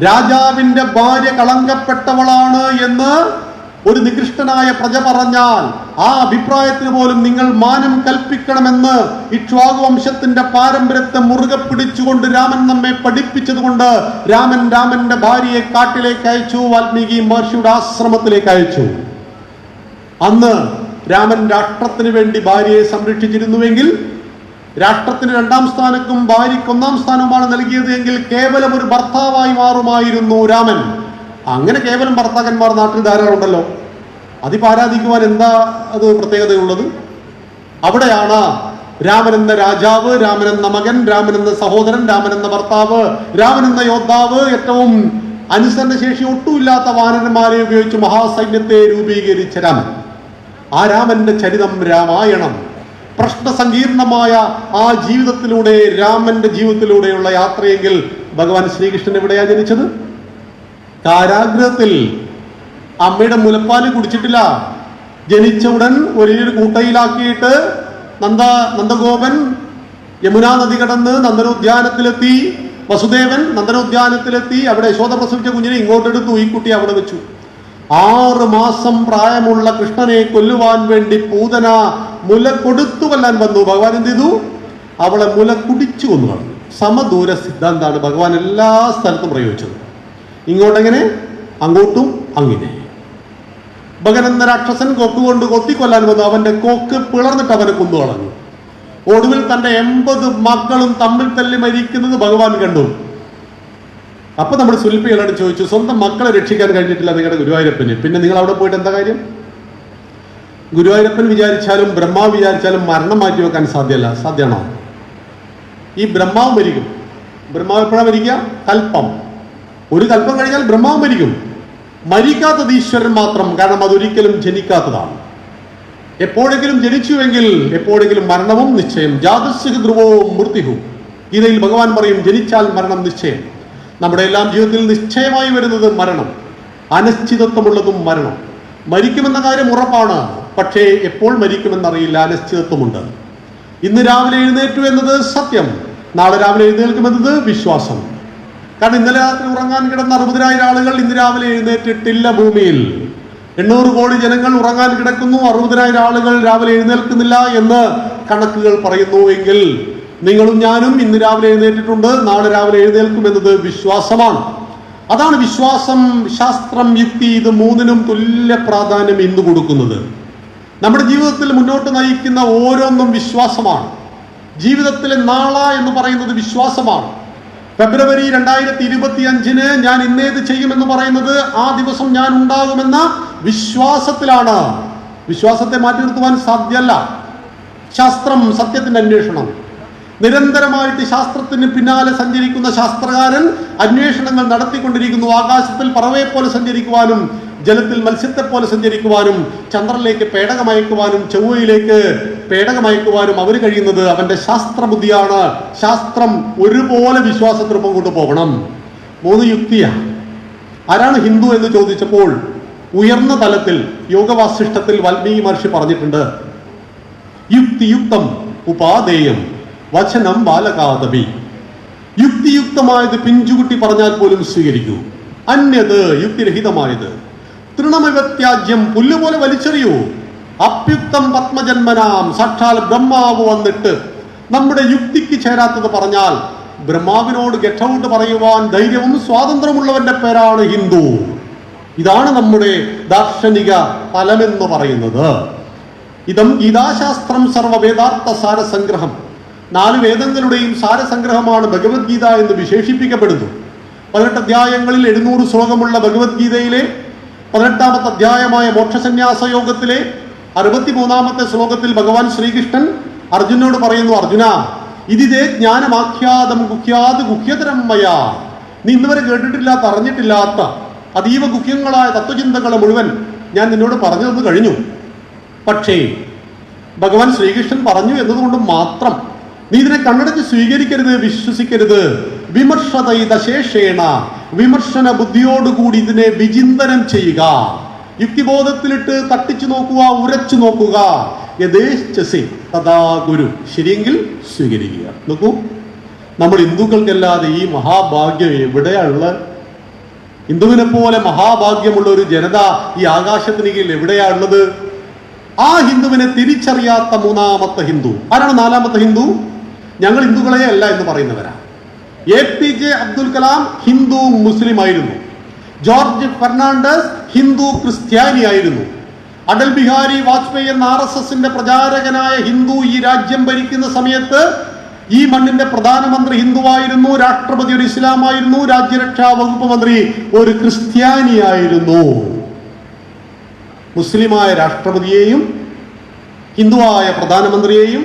രാജാവിന്റെ ഭാര്യ കളങ്കപ്പെട്ടവളാണ് എന്ന് ഒരു നികൃഷ്ടനായ പ്രജ പറഞ്ഞാൽ ആ അഭിപ്രായത്തിന് പോലും നിങ്ങൾ മാനം കൽപ്പിക്കണമെന്ന് ഇക്ഷ്വാകു വംശത്തിന്റെ പാരമ്പര്യത്തെ മുറുകെ പിടിച്ചുകൊണ്ട് രാമൻ നമ്മെ പഠിപ്പിച്ചതുകൊണ്ട് രാമന്റെ ഭാര്യയെ കാട്ടിലേക്ക് അയച്ചു, വാൽമീകി മഹർഷിയുടെ ആശ്രമത്തിലേക്ക് അയച്ചു. അന്ന് രാമൻ രാഷ്ട്രത്തിന് വേണ്ടി ഭാര്യയെ സംരക്ഷിച്ചിരുന്നുവെങ്കിൽ രാഷ്ട്രത്തിന് 2ാം സ്ഥാനക്കും ഭാര്യയ്ക്ക് 1ാം സ്ഥാനവുമാണ് നൽകിയത് എങ്കിൽ കേവലം ഒരു ഭർത്താവായി മാറുമായിരുന്നു രാമൻ. അങ്ങനെ കേവലം ഭർത്താക്കന്മാർ നാട്ടിൽ ധാരാളം ഉണ്ടല്ലോ. അതിപ്പോൾ ആരാധിക്കുവാൻ എന്താ അത് പ്രത്യേകതയുള്ളത്? അവിടെയാണ് രാമൻ എന്ന രാജാവ്, രാമൻ എന്ന മകൻ, രാമൻ എന്ന സഹോദരൻ, രാമൻ എന്ന ഭർത്താവ്, രാമൻ എന്ന യോദ്ധാവ്, ഏറ്റവും അനുസരണശേഷി ഒട്ടുമില്ലാത്ത വാനരന്മാരെ ഉപയോഗിച്ച് മഹാസൈന്യത്തെ രൂപീകരിച്ച രാമൻ. ആ രാമന്റെ ചരിതം രാമായണം. പ്രശ്നസങ്കീർണമായ ആ ജീവിതത്തിലൂടെ, രാമന്റെ ജീവിതത്തിലൂടെയുള്ള യാത്രയെങ്കിൽ ഭഗവാൻ ശ്രീകൃഷ്ണൻ എവിടെയാ ജനിച്ചത്? കാരാഗ്രഹത്തിൽ. അമ്മയുടെ മുലപ്പാല് കുടിച്ചിട്ടില്ല. ജനിച്ച ഉടൻ ഒരു കൂട്ടയിലാക്കിയിട്ട് നന്ദഗോപൻ യമുനാ നദി കടന്ന് നന്ദനോദ്യാനത്തിലെത്തി. വസുദേവൻ നന്ദനോദ്യാനത്തിലെത്തി. അവിടെ യശോദ പ്രസവിച്ച കുഞ്ഞിനെ ഇങ്ങോട്ടെടുത്തു, ഈ കുട്ടി അവിടെ വെച്ചു. 6 മാസം പ്രായമുള്ള കൃഷ്ണനെ കൊല്ലുവാൻ വേണ്ടി പൂതന മുല കൊടുത്തു കൊല്ലാൻ വന്നു. ഭഗവാൻ എന്ത് ചെയ്തു? അവളെ മുല കുടിച്ചു കൊന്നു കളഞ്ഞു. സമദൂര സിദ്ധാന്താണ് ഭഗവാൻ എല്ലാ സ്ഥലത്തും പ്രയോഗിച്ചത്. ഇങ്ങോട്ടെങ്ങനെ, അങ്ങോട്ടും അങ്ങനെ. ഭഗൻ എന്ന രാക്ഷസൻ കൊക്കുകൊണ്ട് കൊത്തിക്കൊല്ലാൻ വന്നു. അവന്റെ കൊക്ക് പിളർന്നിട്ട് അവനെ കൊന്നു കളഞ്ഞു. ഒടുവിൽ തന്റെ 80 മക്കളും തമ്മിൽ തല്ലി മരിക്കുന്നത് ഭഗവാൻ കണ്ടു. അപ്പൊ നമ്മൾ സുൽപ്പികളോട് ചോദിച്ചു, സ്വന്തം മക്കളെ രക്ഷിക്കാൻ കഴിഞ്ഞിട്ടില്ല നിങ്ങളുടെ ഗുരുവായൂരപ്പന്, പിന്നെ നിങ്ങൾ അവിടെ പോയിട്ട് എന്താ കാര്യം? ഗുരുവായൂരപ്പൻ വിചാരിച്ചാലും ബ്രഹ്മാവ് വിചാരിച്ചാലും മരണം മാറ്റി വെക്കാൻ സാധ്യമാണോ? ഈ ബ്രഹ്മാവ് മരിക്കും. ബ്രഹ്മാവ് എപ്പോഴാണ് മരിക്കുക? കൽപ്പം. ഒരു കൽപ്പം കഴിഞ്ഞാൽ ബ്രഹ്മാവ് മരിക്കും. മരിക്കാത്തത് ഈശ്വരൻ മാത്രം, കാരണം അതൊരിക്കലും ജനിക്കാത്തതാണ്. എപ്പോഴെങ്കിലും ജനിച്ചുവെങ്കിൽ എപ്പോഴെങ്കിലും മരണവും നിശ്ചയം. ജാതസ്യ ധ്രുവവും മൃത്യുഹു. ഗീതയിൽ ഭഗവാൻ പറയും, ജനിച്ചാൽ മരണം നിശ്ചയം. നമ്മുടെ എല്ലാം ജീവിതത്തിൽ നിശ്ചയമായി വരുന്നത് മരണം, അനിശ്ചിതത്വമുള്ളതും മരണം. മരിക്കുമെന്ന കാര്യം ഉറപ്പാണ്, പക്ഷേ എപ്പോൾ മരിക്കുമെന്നറിയില്ല, അനിശ്ചിതത്വമുണ്ട്. ഇന്ന് രാവിലെ എഴുന്നേറ്റു എന്നത് സത്യം, നാളെ രാവിലെ എഴുന്നേൽക്കുമെന്നത് വിശ്വാസം. കാരണം ഇന്നലെ രാത്രി ഉറങ്ങാൻ കിടന്ന 60,000 ആളുകൾ ഇന്ന് രാവിലെ എഴുന്നേറ്റിട്ടില്ല ഭൂമിയിൽ. 800 കോടി ജനങ്ങൾ ഉറങ്ങാൻ കിടക്കുന്നു, 60,000 ആളുകൾ രാവിലെ എഴുന്നേൽക്കുന്നില്ല എന്ന് കണക്കുകൾ പറയുന്നു. എങ്കിൽ നിങ്ങളും ഞാനും ഇന്ന് രാവിലെ എഴുന്നേറ്റിട്ടുണ്ട്, നാളെ രാവിലെ എഴുന്നേൽക്കുമെന്നത് വിശ്വാസമാണ്. അതാണ് വിശ്വാസം, ശാസ്ത്രം, യുക്തി, ഇത് മൂന്നിനും തുല്യ പ്രാധാന്യം ഇന്ന് കൊടുക്കുന്നത്. നമ്മുടെ ജീവിതത്തിൽ മുന്നോട്ട് നയിക്കുന്ന ഓരോന്നും വിശ്വാസമാണ്. ജീവിതത്തിലെ നാള എന്ന് പറയുന്നത് വിശ്വാസമാണ്. ഫെബ്രുവരി 2025 ഞാൻ ഇന്നേത് ചെയ്യുമെന്ന് പറയുന്നത് ആ ദിവസം ഞാൻ ഉണ്ടാകുമെന്ന വിശ്വാസത്തിലാണ്. വിശ്വാസത്തെ മാറ്റി നിർത്തുവാൻ സാധ്യമല്ല. ശാസ്ത്രം, സത്യത്തിന്റെ അന്വേഷണം, നിരന്തരമായിട്ട് ശാസ്ത്രത്തിന് പിന്നാലെ സഞ്ചരിക്കുന്ന ശാസ്ത്രകാരൻ അന്വേഷണങ്ങൾ നടത്തിക്കൊണ്ടിരിക്കുന്നു. ആകാശത്തിൽ പറവയെ പോലെ സഞ്ചരിക്കുവാനും ജലത്തിൽ മത്സ്യത്തെ പോലെ സഞ്ചരിക്കുവാനും ചന്ദ്രനിലേക്ക് പേടകമയക്കുവാനും ചൊവ്വയിലേക്ക് പേടകമയക്കുവാനും അവന് കഴിയുന്നത് അവന്റെ ശാസ്ത്രബുദ്ധിയാണ്. ശാസ്ത്രം ഒരുപോലെ വിശ്വാസത്തിനൊപ്പം കൊണ്ടുപോകണം. 3 യുക്തിയാണ്. ആരാണ് ഹിന്ദു എന്ന് ചോദിച്ചപ്പോൾ ഉയർന്ന തലത്തിൽ യോഗവാസിഷ്ഠത്തിൽ വാൽമീകി മഹർഷി പറഞ്ഞിട്ടുണ്ട്, യുക്തിയുക്തം ഉപാദേയം വചനം ബാലകാദപി. യുക്തിയുക്തമായത് പിഞ്ചുകുട്ടി പറഞ്ഞാൽ പോലും സ്വീകരിക്കൂ. അന്യത് യുക്തിരഹിതമായത്. തൃണമിവത്യാജ്യം, പുല്ലുപോലെ വലിച്ചെറിയൂ. അപ്യുക്തം പത്മജന്മനാം, സാക്ഷാൽ ബ്രഹ്മാവ് വന്നിട്ട് നമ്മുടെ യുക്തിക്ക് ചേരാത്തത് പറഞ്ഞാൽ ബ്രഹ്മാവിനോട് ഗെറ്റ് ഔട്ട് പറയുവാൻ ധൈര്യവും സ്വാതന്ത്ര്യമുള്ളവന്റെ പേരാണ് ഹിന്ദു. ഇതാണ് നമ്മുടെ ദാർശനിക തലമെന്ന് പറയുന്നത്. ഇതം ഗീതാശാസ്ത്രം സർവവേദാർത്ഥ സാരസംഗ്രഹം, 4 വേദങ്ങളുടെയും സാരസംഗ്രഹമാണ് ഭഗവത്ഗീത എന്ന് വിശേഷിപ്പിക്കപ്പെടുന്നു. 18 അധ്യായങ്ങളിൽ 700 ശ്ലോകമുള്ള ഭഗവത്ഗീതയിലെ 18ാമത്തെ അധ്യായമായ മോക്ഷസന്യാസ യോഗത്തിലെ 63ാമത്തെ ശ്ലോകത്തിൽ ഭഗവാൻ ശ്രീകൃഷ്ണൻ അർജുനോട് പറയുന്നു, അർജുന, ഇതിതേ ജ്ഞാനമാഖ്യാതം ഗുഹ്യാത് ഗുഹ്യതരം മയാ. നീ ഇന്നുവരെ കേട്ടിട്ടില്ലാത്ത, അറിഞ്ഞിട്ടില്ലാത്ത അതീവ ഗുഹ്യങ്ങളായ തത്വചിന്തകളെ മുഴുവൻ ഞാൻ നിന്നോട് പറഞ്ഞു തന്നു കഴിഞ്ഞു. പക്ഷേ ഭഗവാൻ ശ്രീകൃഷ്ണൻ പറഞ്ഞു എന്നതുകൊണ്ട് മാത്രം നീ ഇതിനെ കണ്ണടച്ച് സ്വീകരിക്കരുത്, വിശ്വസിക്കരുത്. വിമർശതൈതശേഷേണ, വിമർശന ബുദ്ധിയോടുകൂടി ഇതിനെ വിചിന്തനം ചെയ്യുക. യുക്തിബോധത്തിലിട്ട് തട്ടിച്ചു നോക്കുക, ഉരച്ചു നോക്കുക. യഥേച്ഛസി തഥാ ഗുരു, ശരിയെങ്കിൽ സ്വീകരിക്കുക. നോക്കൂ, നമ്മൾ ഹിന്ദുക്കൾക്കല്ലാതെ ഈ മഹാഭാഗ്യം എവിടെയാണുള്ളത്? ഹിന്ദുവിനെ പോലെ മഹാഭാഗ്യമുള്ള ഒരു ജനത ഈ ആകാശത്തിന് കീഴിൽ എവിടെയാണുള്ളത്? ആ ഹിന്ദുവിനെ തിരിച്ചറിയാത്ത 3ാമത്തെ ഹിന്ദു ആരാണ്? 4ാമത്തെ ഹിന്ദു ഞങ്ങൾ ഹിന്ദുക്കളെ അല്ല എന്ന് പറയുന്നവരാ. APJ അബ്ദുൽ കലാം ഹിന്ദു മുസ്ലിം ആയിരുന്നു. ജോർജ് ഫെർണാണ്ടസ് ഹിന്ദു ക്രിസ്ത്യാനി ആയിരുന്നു. അടൽ ബിഹാരി വാജ്പേയി എന്ന RSSന്റെ പ്രചാരകനായ ഹിന്ദു ഈ രാജ്യം ഭരിക്കുന്ന സമയത്ത് ഈ മണ്ണിന്റെ പ്രധാനമന്ത്രി ഹിന്ദുവായിരുന്നു, രാഷ്ട്രപതി ഒരു ഇസ്ലാമായിരുന്നു, രാജ്യരക്ഷാ വകുപ്പ് മന്ത്രി ഒരു ക്രിസ്ത്യാനിയായിരുന്നു. മുസ്ലിമായ രാഷ്ട്രപതിയെയും ഹിന്ദുവായ പ്രധാനമന്ത്രിയെയും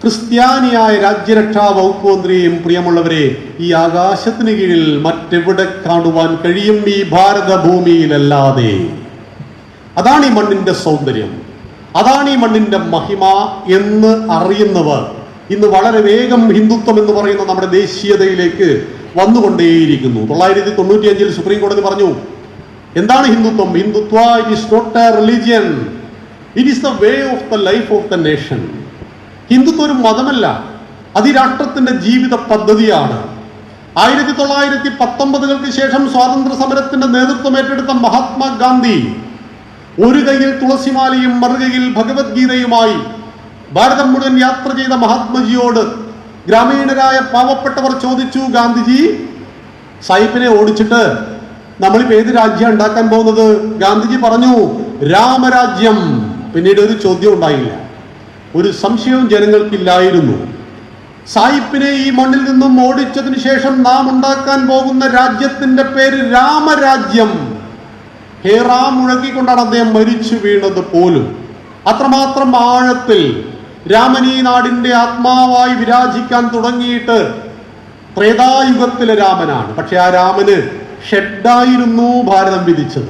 ക്രിസ്ത്യാനിയായ രാജ്യരക്ഷാ വകുപ്പ് മന്ത്രിയെയും പ്രിയമുള്ളവരെ ഈ ആകാശത്തിന് കീഴിൽ മറ്റെവിടെ കാണുവാൻ കഴിയും? ഈ ഭാരതഭൂമിയിലല്ലാതെ. അതാണ് ഈ മണ്ണിന്റെ സൗന്ദര്യം, അതാണ് ഈ മണ്ണിന്റെ മഹിമ എന്ന് അറിയുന്നവർ ഇന്ന് വളരെ വേഗം ഹിന്ദുത്വം എന്ന് പറയുന്ന നമ്മുടെ ദേശീയതയിലേക്ക് വന്നുകൊണ്ടേയിരിക്കുന്നു. 1995 സുപ്രീം കോടതി പറഞ്ഞു, എന്താണ് ഹിന്ദുത്വം? Hindutva is not a religion, it is the way of the life of the nation. ഹിന്ദുത്വം ഒരു മതമല്ല, അത് ഈ രാഷ്ട്രത്തിന്റെ ജീവിത പദ്ധതിയാണ്. 1919 ശേഷം സ്വാതന്ത്ര്യ സമരത്തിന്റെ നേതൃത്വം ഏറ്റെടുത്ത മഹാത്മാഗാന്ധി ഒരു കൈയിൽ തുളസിമാലയും മറുകൈയിൽ ഭഗവത്ഗീതയുമായി ഭാരതം മുഴുവൻ യാത്ര ചെയ്ത മഹാത്മജിയോട് ഗ്രാമീണരായ പാവപ്പെട്ടവർ ചോദിച്ചു, ഗാന്ധിജി, സായിപ്പിനെ ഓടിച്ചിട്ട് നമ്മളിപ്പോ ഏത് രാജ്യം ഉണ്ടാക്കാൻ പോകുന്നത്? ഗാന്ധിജി പറഞ്ഞു, രാമരാജ്യം. പിന്നീട് ഒരു ചോദ്യം ഉണ്ടായില്ല, ഒരു സംശയവും ജനങ്ങൾക്കില്ലായിരുന്നു. സായിപ്പിനെ ഈ മണ്ണിൽ നിന്നും ഓടിച്ചതിന് ശേഷം നാം ഉണ്ടാക്കാൻ പോകുന്ന രാജ്യത്തിന്റെ പേര് രാമരാജ്യം. ഹേറാ മുഴക്കിക്കൊണ്ടാണ് അദ്ദേഹം മരിച്ചു വീണത് പോലും. അത്രമാത്രം ആഴത്തിൽ രാമൻ ഈ നാടിന്റെ ആത്മാവായി വിരാജിക്കാൻ തുടങ്ങിയിട്ട് ത്രേതായുഗത്തിലെ രാമനാണ്. പക്ഷെ ആ രാമന് ഷെഡായിരുന്നു ഭാരതം വിധിച്ചത്.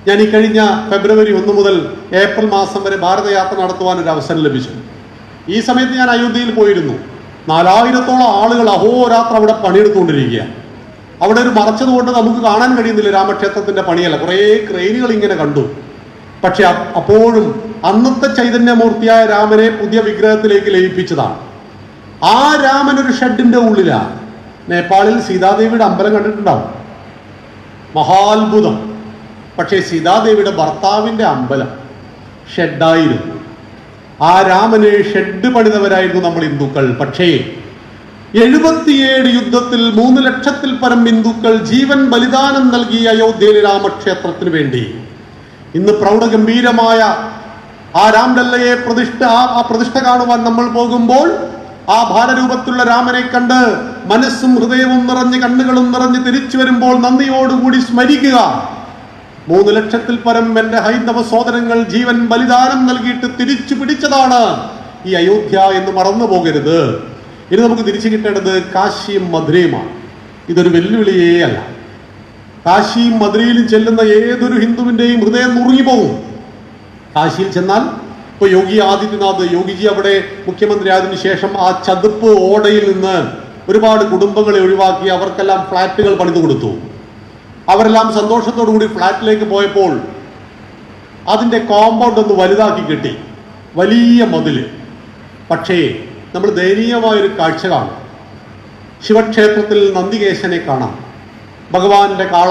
ഞാൻ ഈ കഴിഞ്ഞ ഫെബ്രുവരി 1 മുതൽ ഏപ്രിൽ മാസം വരെ ഭാരതയാത്ര നടത്തുവാൻ ഒരു അവസരം ലഭിച്ചു. ഈ സമയത്ത് ഞാൻ അയോധ്യയിൽ പോയിരുന്നു. 4000-ഓളം ആളുകൾ അഹോരാത്രം അവിടെ പണിയെടുത്തുകൊണ്ടിരിക്കുക. അവിടെ ഒരു മറച്ചതുകൊണ്ട് നമുക്ക് കാണാൻ കഴിയുന്നില്ല രാമക്ഷേത്രത്തിന്റെ പണിയല്ല, കുറേ ക്രെയിനുകൾ ഇങ്ങനെ കണ്ടു. പക്ഷെ അപ്പോഴും അന്നത്തെ ചൈതന്യമൂർത്തിയായ രാമനെ പുതിയ വിഗ്രഹത്തിലേക്ക് ലയിപ്പിച്ചതാണ്. ആ രാമൻ ഒരു ഷെഡിന്റെ ഉള്ളിലാണ്. നേപ്പാളിൽ സീതാദേവിയുടെ അമ്പലം കണ്ടിട്ടുണ്ടാവും, മഹാത്ഭുതം. പക്ഷേ സീതാദേവിയുടെ ഭർത്താവിന്റെ അമ്പലം ഷെഡായിരുന്നു. ആ രാമന് ഷെഡ് പണിതവരായിരുന്നു നമ്മൾ ഹിന്ദുക്കൾ. പക്ഷേ 77 യുദ്ധത്തിൽ 3 ലക്ഷത്തിൽ പരം ഹിന്ദുക്കൾ ജീവൻ ബലിദാനം നൽകി അയോധ്യയിലെ രാമക്ഷേത്രത്തിന് വേണ്ടി. ഇന്ന് പ്രൗഢഗംഭീരമായ ആ രാംലല്ലയെ പ്രതിഷ്ഠ കാണുവാൻ നമ്മൾ പോകുമ്പോൾ ആ ഭാരരൂപത്തിലുള്ള രാമനെ കണ്ട് മനസ്സും ഹൃദയവും നിറഞ്ഞ് കണ്ണുകളും നിറഞ്ഞ് തിരിച്ചു വരുമ്പോൾ നന്ദിയോടുകൂടി സ്മരിക്കുക, 3 ലക്ഷത്തിൽ പരം എന്റെ ഹൈന്ദവ സോദരങ്ങൾ ജീവൻ ബലിദാനം നൽകിയിട്ട് തിരിച്ചു പിടിച്ചതാണ് ഈ അയോധ്യ എന്ന് മറന്നു പോകരുത്. ഇനി നമുക്ക് തിരിച്ചു കിട്ടേണ്ടത് കാശിയും മധുരയുമാണ്. ഇതൊരു വെല്ലുവിളിയേ അല്ല. കാശിയും മധുരയിലും ചെല്ലുന്ന ഏതൊരു ഹിന്ദുവിന്റെയും ഹൃദയം നുറുങ്ങിപ്പോകും. കാശിയിൽ ചെന്നാൽ ഇപ്പൊ യോഗി ആദിത്യനാഥ്, യോഗിജി അവിടെ മുഖ്യമന്ത്രി ആയതിനു ശേഷം ആ ചതുപ്പ് ഓടയിൽ നിന്ന് ഒരുപാട് കുടുംബങ്ങളെ ഒഴിവാക്കി അവർക്കെല്ലാം ഫ്ലാറ്റുകൾ പണിതു കൊടുത്തു. അവരെല്ലാം സന്തോഷത്തോടു കൂടി ഫ്ലാറ്റിലേക്ക് പോയപ്പോൾ അതിന്റെ കോമ്പൗണ്ട് ഒന്ന് വലുതാക്കി കെട്ടി, വലിയ മതില്. പക്ഷേ നമ്മൾ ദയനീയമായൊരു കാഴ്ച കാണും. ശിവക്ഷേത്രത്തിൽ നന്ദികേശനെ കാണാം, ഭഗവാന്റെ കാള.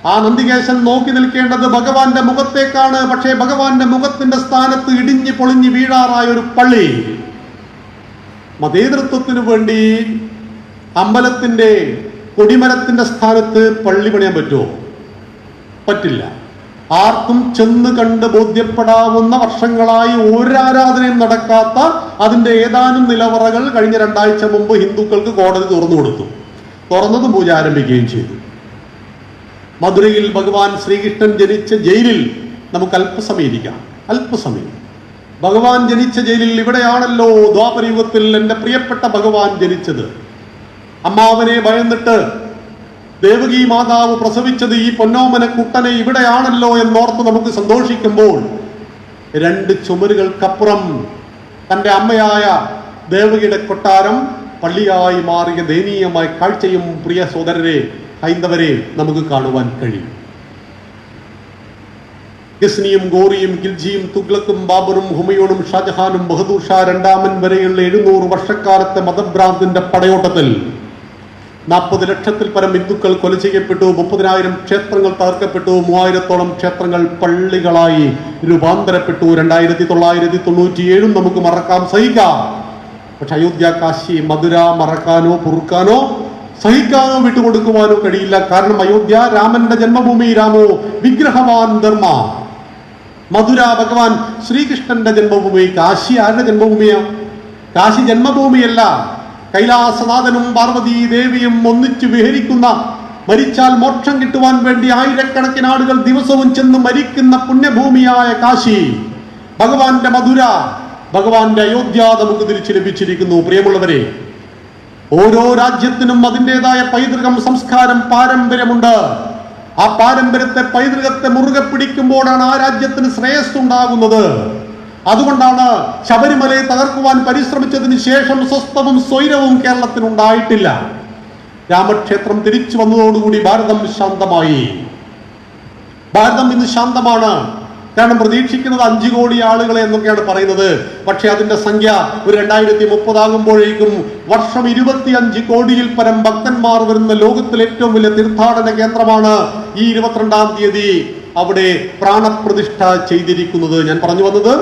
ആ നന്ദികേശൻ നോക്കി നിൽക്കേണ്ടത് ഭഗവാന്റെ മുഖത്തേക്കാണ്. പക്ഷേ ഭഗവാന്റെ മുഖത്തിന്റെ സ്ഥാനത്ത് ഇടിഞ്ഞു പൊളിഞ്ഞു വീഴാറായ ഒരു പള്ളി. മതേതൃത്വത്തിനു വേണ്ടി അമ്പലത്തിന്റെ കൊടിമരത്തിന്റെ സ്ഥാനത്ത് പള്ളി പണിയാൻ പറ്റുമോ? പറ്റില്ല. ആർക്കും ചെന്ന് കണ്ട് ബോധ്യപ്പെടാവുന്ന വർഷങ്ങളായി ഒരാരാധനയും നടക്കാത്ത അതിന്റെ ഏതാനും നിലവറകൾ കഴിഞ്ഞ 2 ആഴ്ച മുമ്പ് ഹിന്ദുക്കൾക്ക് കോടതി തുറന്നു കൊടുത്തു. തുറന്നതും പൂജ ആരംഭിക്കുകയും ചെയ്തു. മധുരയിൽ ഭഗവാൻ ശ്രീകൃഷ്ണൻ ജനിച്ച ജയിലിൽ നമുക്ക് അല്പസമയം ഇരിക്കാം. അല്പസമയം. ഭഗവാൻ ജനിച്ച ജയിലിൽ ഇവിടെയാണല്ലോ ദ്വാപരയുഗത്തിൽ എൻ്റെ പ്രിയപ്പെട്ട ഭഗവാൻ ജനിച്ചത്. അമ്മാവനെ ഭയന്നിട്ട് ദേവകി മാതാവ് പ്രസവിച്ചത് ഈ പൊന്നോമന കുട്ടനെ ഇവിടെയാണല്ലോ എന്നോർത്ത് നമുക്ക് സന്തോഷിക്കുമ്പോൾ 2 ചുമരുകൾക്കപ്പുറം തൻ്റെ അമ്മയായ ദേവകിയുടെ കൊട്ടാരം പള്ളിയായി മാറിയ ദയനീയമായ കാഴ്ചയും പ്രിയ സോദരരെ, ഹൈന്ദവരെ, നമുക്ക് കാണുവാൻ കഴിയും. ഗസ്നിയും ഗോറിയും ഗിൽജിയും തുഗ്ലക്കും ബാബറും ഹുമയൂണും ഷാജഹാനും ബഹദൂർ ഷാ രണ്ടാമൻ വരെയുള്ള 700 വർഷക്കാലത്തെ മതഭ്രാന്തിന്റെ പടയോട്ടത്തിൽ 40 ലക്ഷത്തിൽ പരം ഹിന്ദുക്കൾ കൊല ചെയ്യപ്പെട്ടു. 30,000 ക്ഷേത്രങ്ങൾ തകർക്കപ്പെട്ടു. 3000-ഓളം ക്ഷേത്രങ്ങൾ പള്ളികളായി രൂപാന്തരപ്പെട്ടു. 2997 നമുക്ക് മറക്കാം, സഹിക്കാം. പക്ഷെ അയോധ്യ, കാശി, മധുര മറക്കാനോ പൊറുക്കാനോ സഹിക്കാനോ വിട്ടുകൊടുക്കുവാനോ കഴിയില്ല. കാരണം അയോധ്യ രാമന്റെ ജന്മഭൂമി, രാമോ വിഗ്രഹവാൻ ധർമ്മ. മധുര ഭഗവാൻ ശ്രീകൃഷ്ണന്റെ ജന്മഭൂമി. കാശി ആരുടെ ജന്മഭൂമിയാ? കാശി ജന്മഭൂമിയല്ല. കൈലാസനാഥനും പാർവതി ദേവിയും ഒന്നിച്ചു വിഹരിക്കുന്ന, മരിച്ചാൽ മോക്ഷം കിട്ടുവാൻ വേണ്ടി ആയിരക്കണക്കിന് ആളുകൾ ദിവസവും ചെന്ന് മരിക്കുന്ന പുണ്യഭൂമിയായ കാശി. ഭഗവാന്റെ മധുര, ഭഗവാന്റെ അയോധ്യ നമുക്ക് തിരിച്ചു ലഭിച്ചിരിക്കുന്നു. പ്രിയമുള്ളവരെ, ഓരോ രാജ്യത്തിനും അതിൻ്റെതായ പൈതൃകം, സംസ്കാരം, പാരമ്പര്യമുണ്ട്. ആ പാരമ്പര്യത്തെ, പൈതൃകത്തെ മുറുകെ പിടിക്കുമ്പോഴാണ് ആ രാജ്യത്തിന് ശ്രേയസ് ഉണ്ടാകുന്നത്. അതുകൊണ്ടാണ് ശബരിമലയെ തകർക്കുവാൻ പരിശ്രമിച്ചതിന് ശേഷം സ്വസ്ഥവും സ്വൈരവും കേരളത്തിനുണ്ടായിട്ടില്ല. രാമക്ഷേത്രം തിരിച്ചു വന്നതോടുകൂടി ഭാരതം ശാന്തമായി. ഭാരതം ഇന്ന് ശാന്തമാണ്. കാരണം പ്രതീക്ഷിക്കുന്നത് 5 കോടി ആളുകളെ എന്നൊക്കെയാണ് പറയുന്നത്. പക്ഷെ അതിന്റെ സംഖ്യ ഒരു 2030 ആകുമ്പോഴേക്കും വർഷം 25 കോടിയിൽ പരം ഭക്തന്മാർ വരുന്ന ലോകത്തിലെ ഏറ്റവും വലിയ തീർത്ഥാടന കേന്ദ്രമാണ് ഈ 22-ാം തീയതി അവിടെ പ്രാണപ്രതിഷ്ഠ ചെയ്തിരിക്കുന്നത്. ഞാൻ പറഞ്ഞു വന്നത്,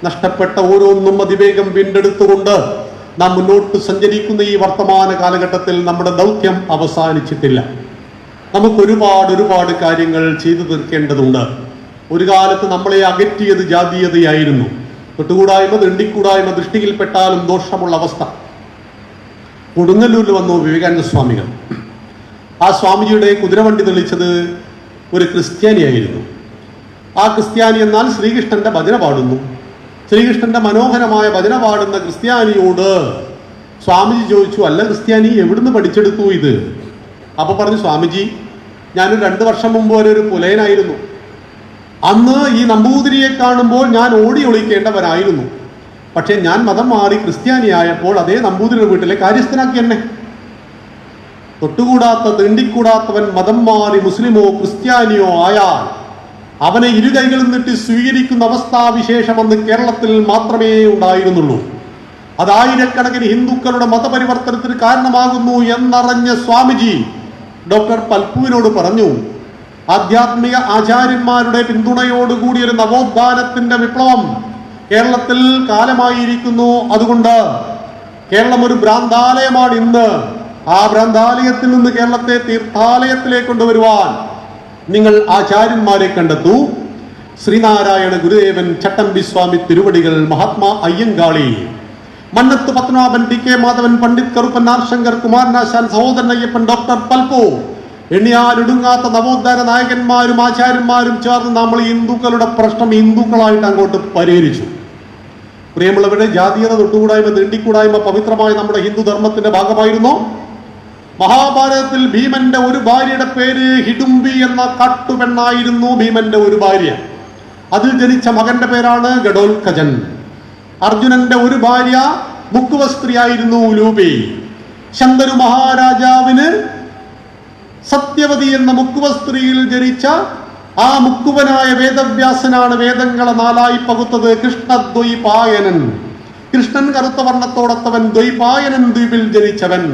നഷ്ടപ്പെട്ട ഓരോന്നും അതിവേഗം വീണ്ടെടുത്തുകൊണ്ട് നാം മുന്നോട്ട് സഞ്ചരിക്കുന്ന ഈ വർത്തമാന കാലഘട്ടത്തിൽ നമ്മുടെ ദൗത്യം അവസാനിച്ചിട്ടില്ല. നമുക്ക് ഒരുപാട് കാര്യങ്ങൾ ചെയ്തു തീർക്കേണ്ടതുണ്ട്. ഒരു കാലത്ത് നമ്മളെ അകറ്റിയത് ജാതീയതയായിരുന്നു. തൊട്ടുകൂടായ്മ, ദണ്ഡിക്കൂടായ്മ ദൃഷ്ടിയിൽപ്പെട്ടാലും ദോഷമുള്ള അവസ്ഥ. കൊടുങ്ങല്ലൂരിൽ വന്നു വിവേകാനന്ദ സ്വാമികൾ. ആ സ്വാമിജിയുടെ കുതിരവണ്ടി തെളിച്ചത് ഒരു ക്രിസ്ത്യാനിയായിരുന്നു. ആ ക്രിസ്ത്യാനി എന്നാൽ ശ്രീകൃഷ്ണന്റെ ഭജന പാടുന്നു. ശ്രീകൃഷ്ണന്റെ മനോഹരമായ ഭജന പാടുന്ന ക്രിസ്ത്യാനിയോട് സ്വാമിജി ചോദിച്ചു, അല്ല ക്രിസ്ത്യാനി, എവിടുന്ന് പഠിച്ചെടുത്തു ഇത്? അപ്പൊ പറഞ്ഞു, സ്വാമിജി, ഞാനൊരു 2 വർഷം മുമ്പ് വരെ ഒരു പുലയനായിരുന്നു. അന്ന് ഈ നമ്പൂതിരിയെ കാണുമ്പോൾ ഞാൻ ഓടി ഒളിക്കേണ്ടവനായിരുന്നു. പക്ഷെ ഞാൻ മതം മാറി ക്രിസ്ത്യാനിയായപ്പോൾ അതേ നമ്പൂതിരിയുടെ വീട്ടിലെ കാര്യസ്ഥനാക്കി എന്നെ. തൊട്ടുകൂടാത്ത, തീണ്ടിക്കൂടാത്തവൻ മതം മാറി മുസ്ലിമോ ക്രിസ്ത്യാനിയോ ആയാൽ അവനെ ഇരുകൈകളിൽ നിന്നിട്ട് സ്വീകരിക്കുന്ന അവസ്ഥാവിശേഷം അന്ന് കേരളത്തിൽ മാത്രമേ ഉണ്ടായിരുന്നുള്ളൂ. അത് ആയിരക്കണക്കിന് ഹിന്ദുക്കളുടെ മതപരിവർത്തനത്തിന് കാരണമാകുന്നു എന്നറിഞ്ഞ സ്വാമിജി ഡോക്ടർ പൽപുവിനോട് പറഞ്ഞു, ആധ്യാത്മിക ആചാര്യന്മാരുടെ പിന്തുണയോടുകൂടി ഒരു നവോത്ഥാനത്തിന്റെ വിപ്ലവം കേരളത്തിൽ കാലമായിരിക്കുന്നു. അതുകൊണ്ട് കേരളം ഒരു ഭ്രാന്താലയമാണ് ഇന്ന്. ആ ഭ്രാന്താലയത്തിൽ നിന്ന് കേരളത്തെ തീർത്ഥാലയത്തിലേക്ക് കൊണ്ടുവരുവാൻ നിങ്ങൾ ആചാര്യന്മാരെ കണ്ടെത്തൂ. Sreenarayana Gurudevan, Chattampi Swami Thiruvadikal, Mahatma Ayyankali, Mannathu Padmanabhan, T K Madhavan, Pandit Karuppan, R Sankar, Kumaranasan, Sahodaran Ayyappan, doctor Palpu, എണ്ണിയാലൊടുങ്ങാത്ത നവോത്ഥാന നായകന്മാരും ആചാര്യന്മാരും ചേർന്ന് നമ്മൾ ഹിന്ദുക്കളുടെ പ്രശ്നം ഹിന്ദുക്കളായിട്ട് അങ്ങോട്ട് പരിഹരിച്ചു. പ്രിയമുള്ളവരുടെ, ജാതീയത, തൊട്ടുകൂടായ്മ, തീണ്ടിക്കൂടായ്മ പവിത്രമായ നമ്മുടെ ഹിന്ദുധർമ്മത്തിന്റെ ഭാഗമായിരുന്നു. മഹാഭാരതത്തിൽ ഭീമന്റെ ഒരു ഭാര്യയുടെ പേര് ഹിഡുംബി എന്ന കാട്ടുപെണ്ണായിരുന്നു. ഭീമന്റെ ഒരു ഭാര്യ, അതിൽ ജനിച്ച മകന്റെ പേരാണ് ഗഡോൽക്കജൻ. അർജുനന്റെ ഒരു ഭാര്യ മുക്കുവസ്ത്രീയായിരുന്നു ലൂബി. ശന്തനു മഹാരാജാവിന് സത്യവതി എന്ന മുക്കുവസ്ത്രീയിൽ ജനിച്ച ആ മുക്കുവനായ വേദവ്യാസനാണ് വേദങ്ങളെ 4 പകുത്തത്. കൃഷ്ണദ്വൈപായനൻ, കൃഷ്ണൻ കറുത്ത വർണ്ണത്തോടൊത്തവൻ, ദ്വൈപായനൻ ദ്വീപിൽ ജനിച്ചവൻ.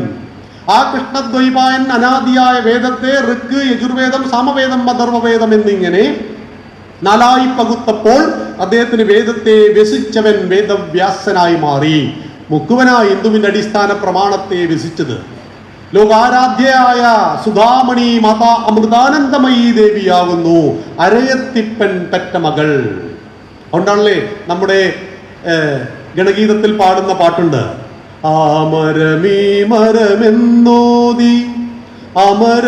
ആ കൃഷ്ണദ്വൈപായൻ അനാദിയായ വേദത്തെ ഋക്ക്, യജുർവേദം, സാമവേദം, അഥർവവേദം എന്നിങ്ങനെ നാലായി പകുത്തപ്പോൾ അദ്ദേഹത്തിന് വേദത്തെ വ്യസിച്ചവൻ വേദവ്യാസനായി മാറി. മുക്കുവനായി ഹിന്ദുവിന്റെ അടിസ്ഥാന പ്രമാണത്തെ വ്യസിച്ചത് ലോകാരാധ്യയായ സുധാമണി മാതാ അമൃതാനന്ദമയീ ദേവിയാകുന്നു, അരയത്തിപ്പൻ പെറ്റ മകൾ. അതുകൊണ്ടാണല്ലേ നമ്മുടെ ഗണഗീതത്തിൽ പാടുന്ന പാട്ടുണ്ട്, ആമരമീ മരമെന്നോതി അമര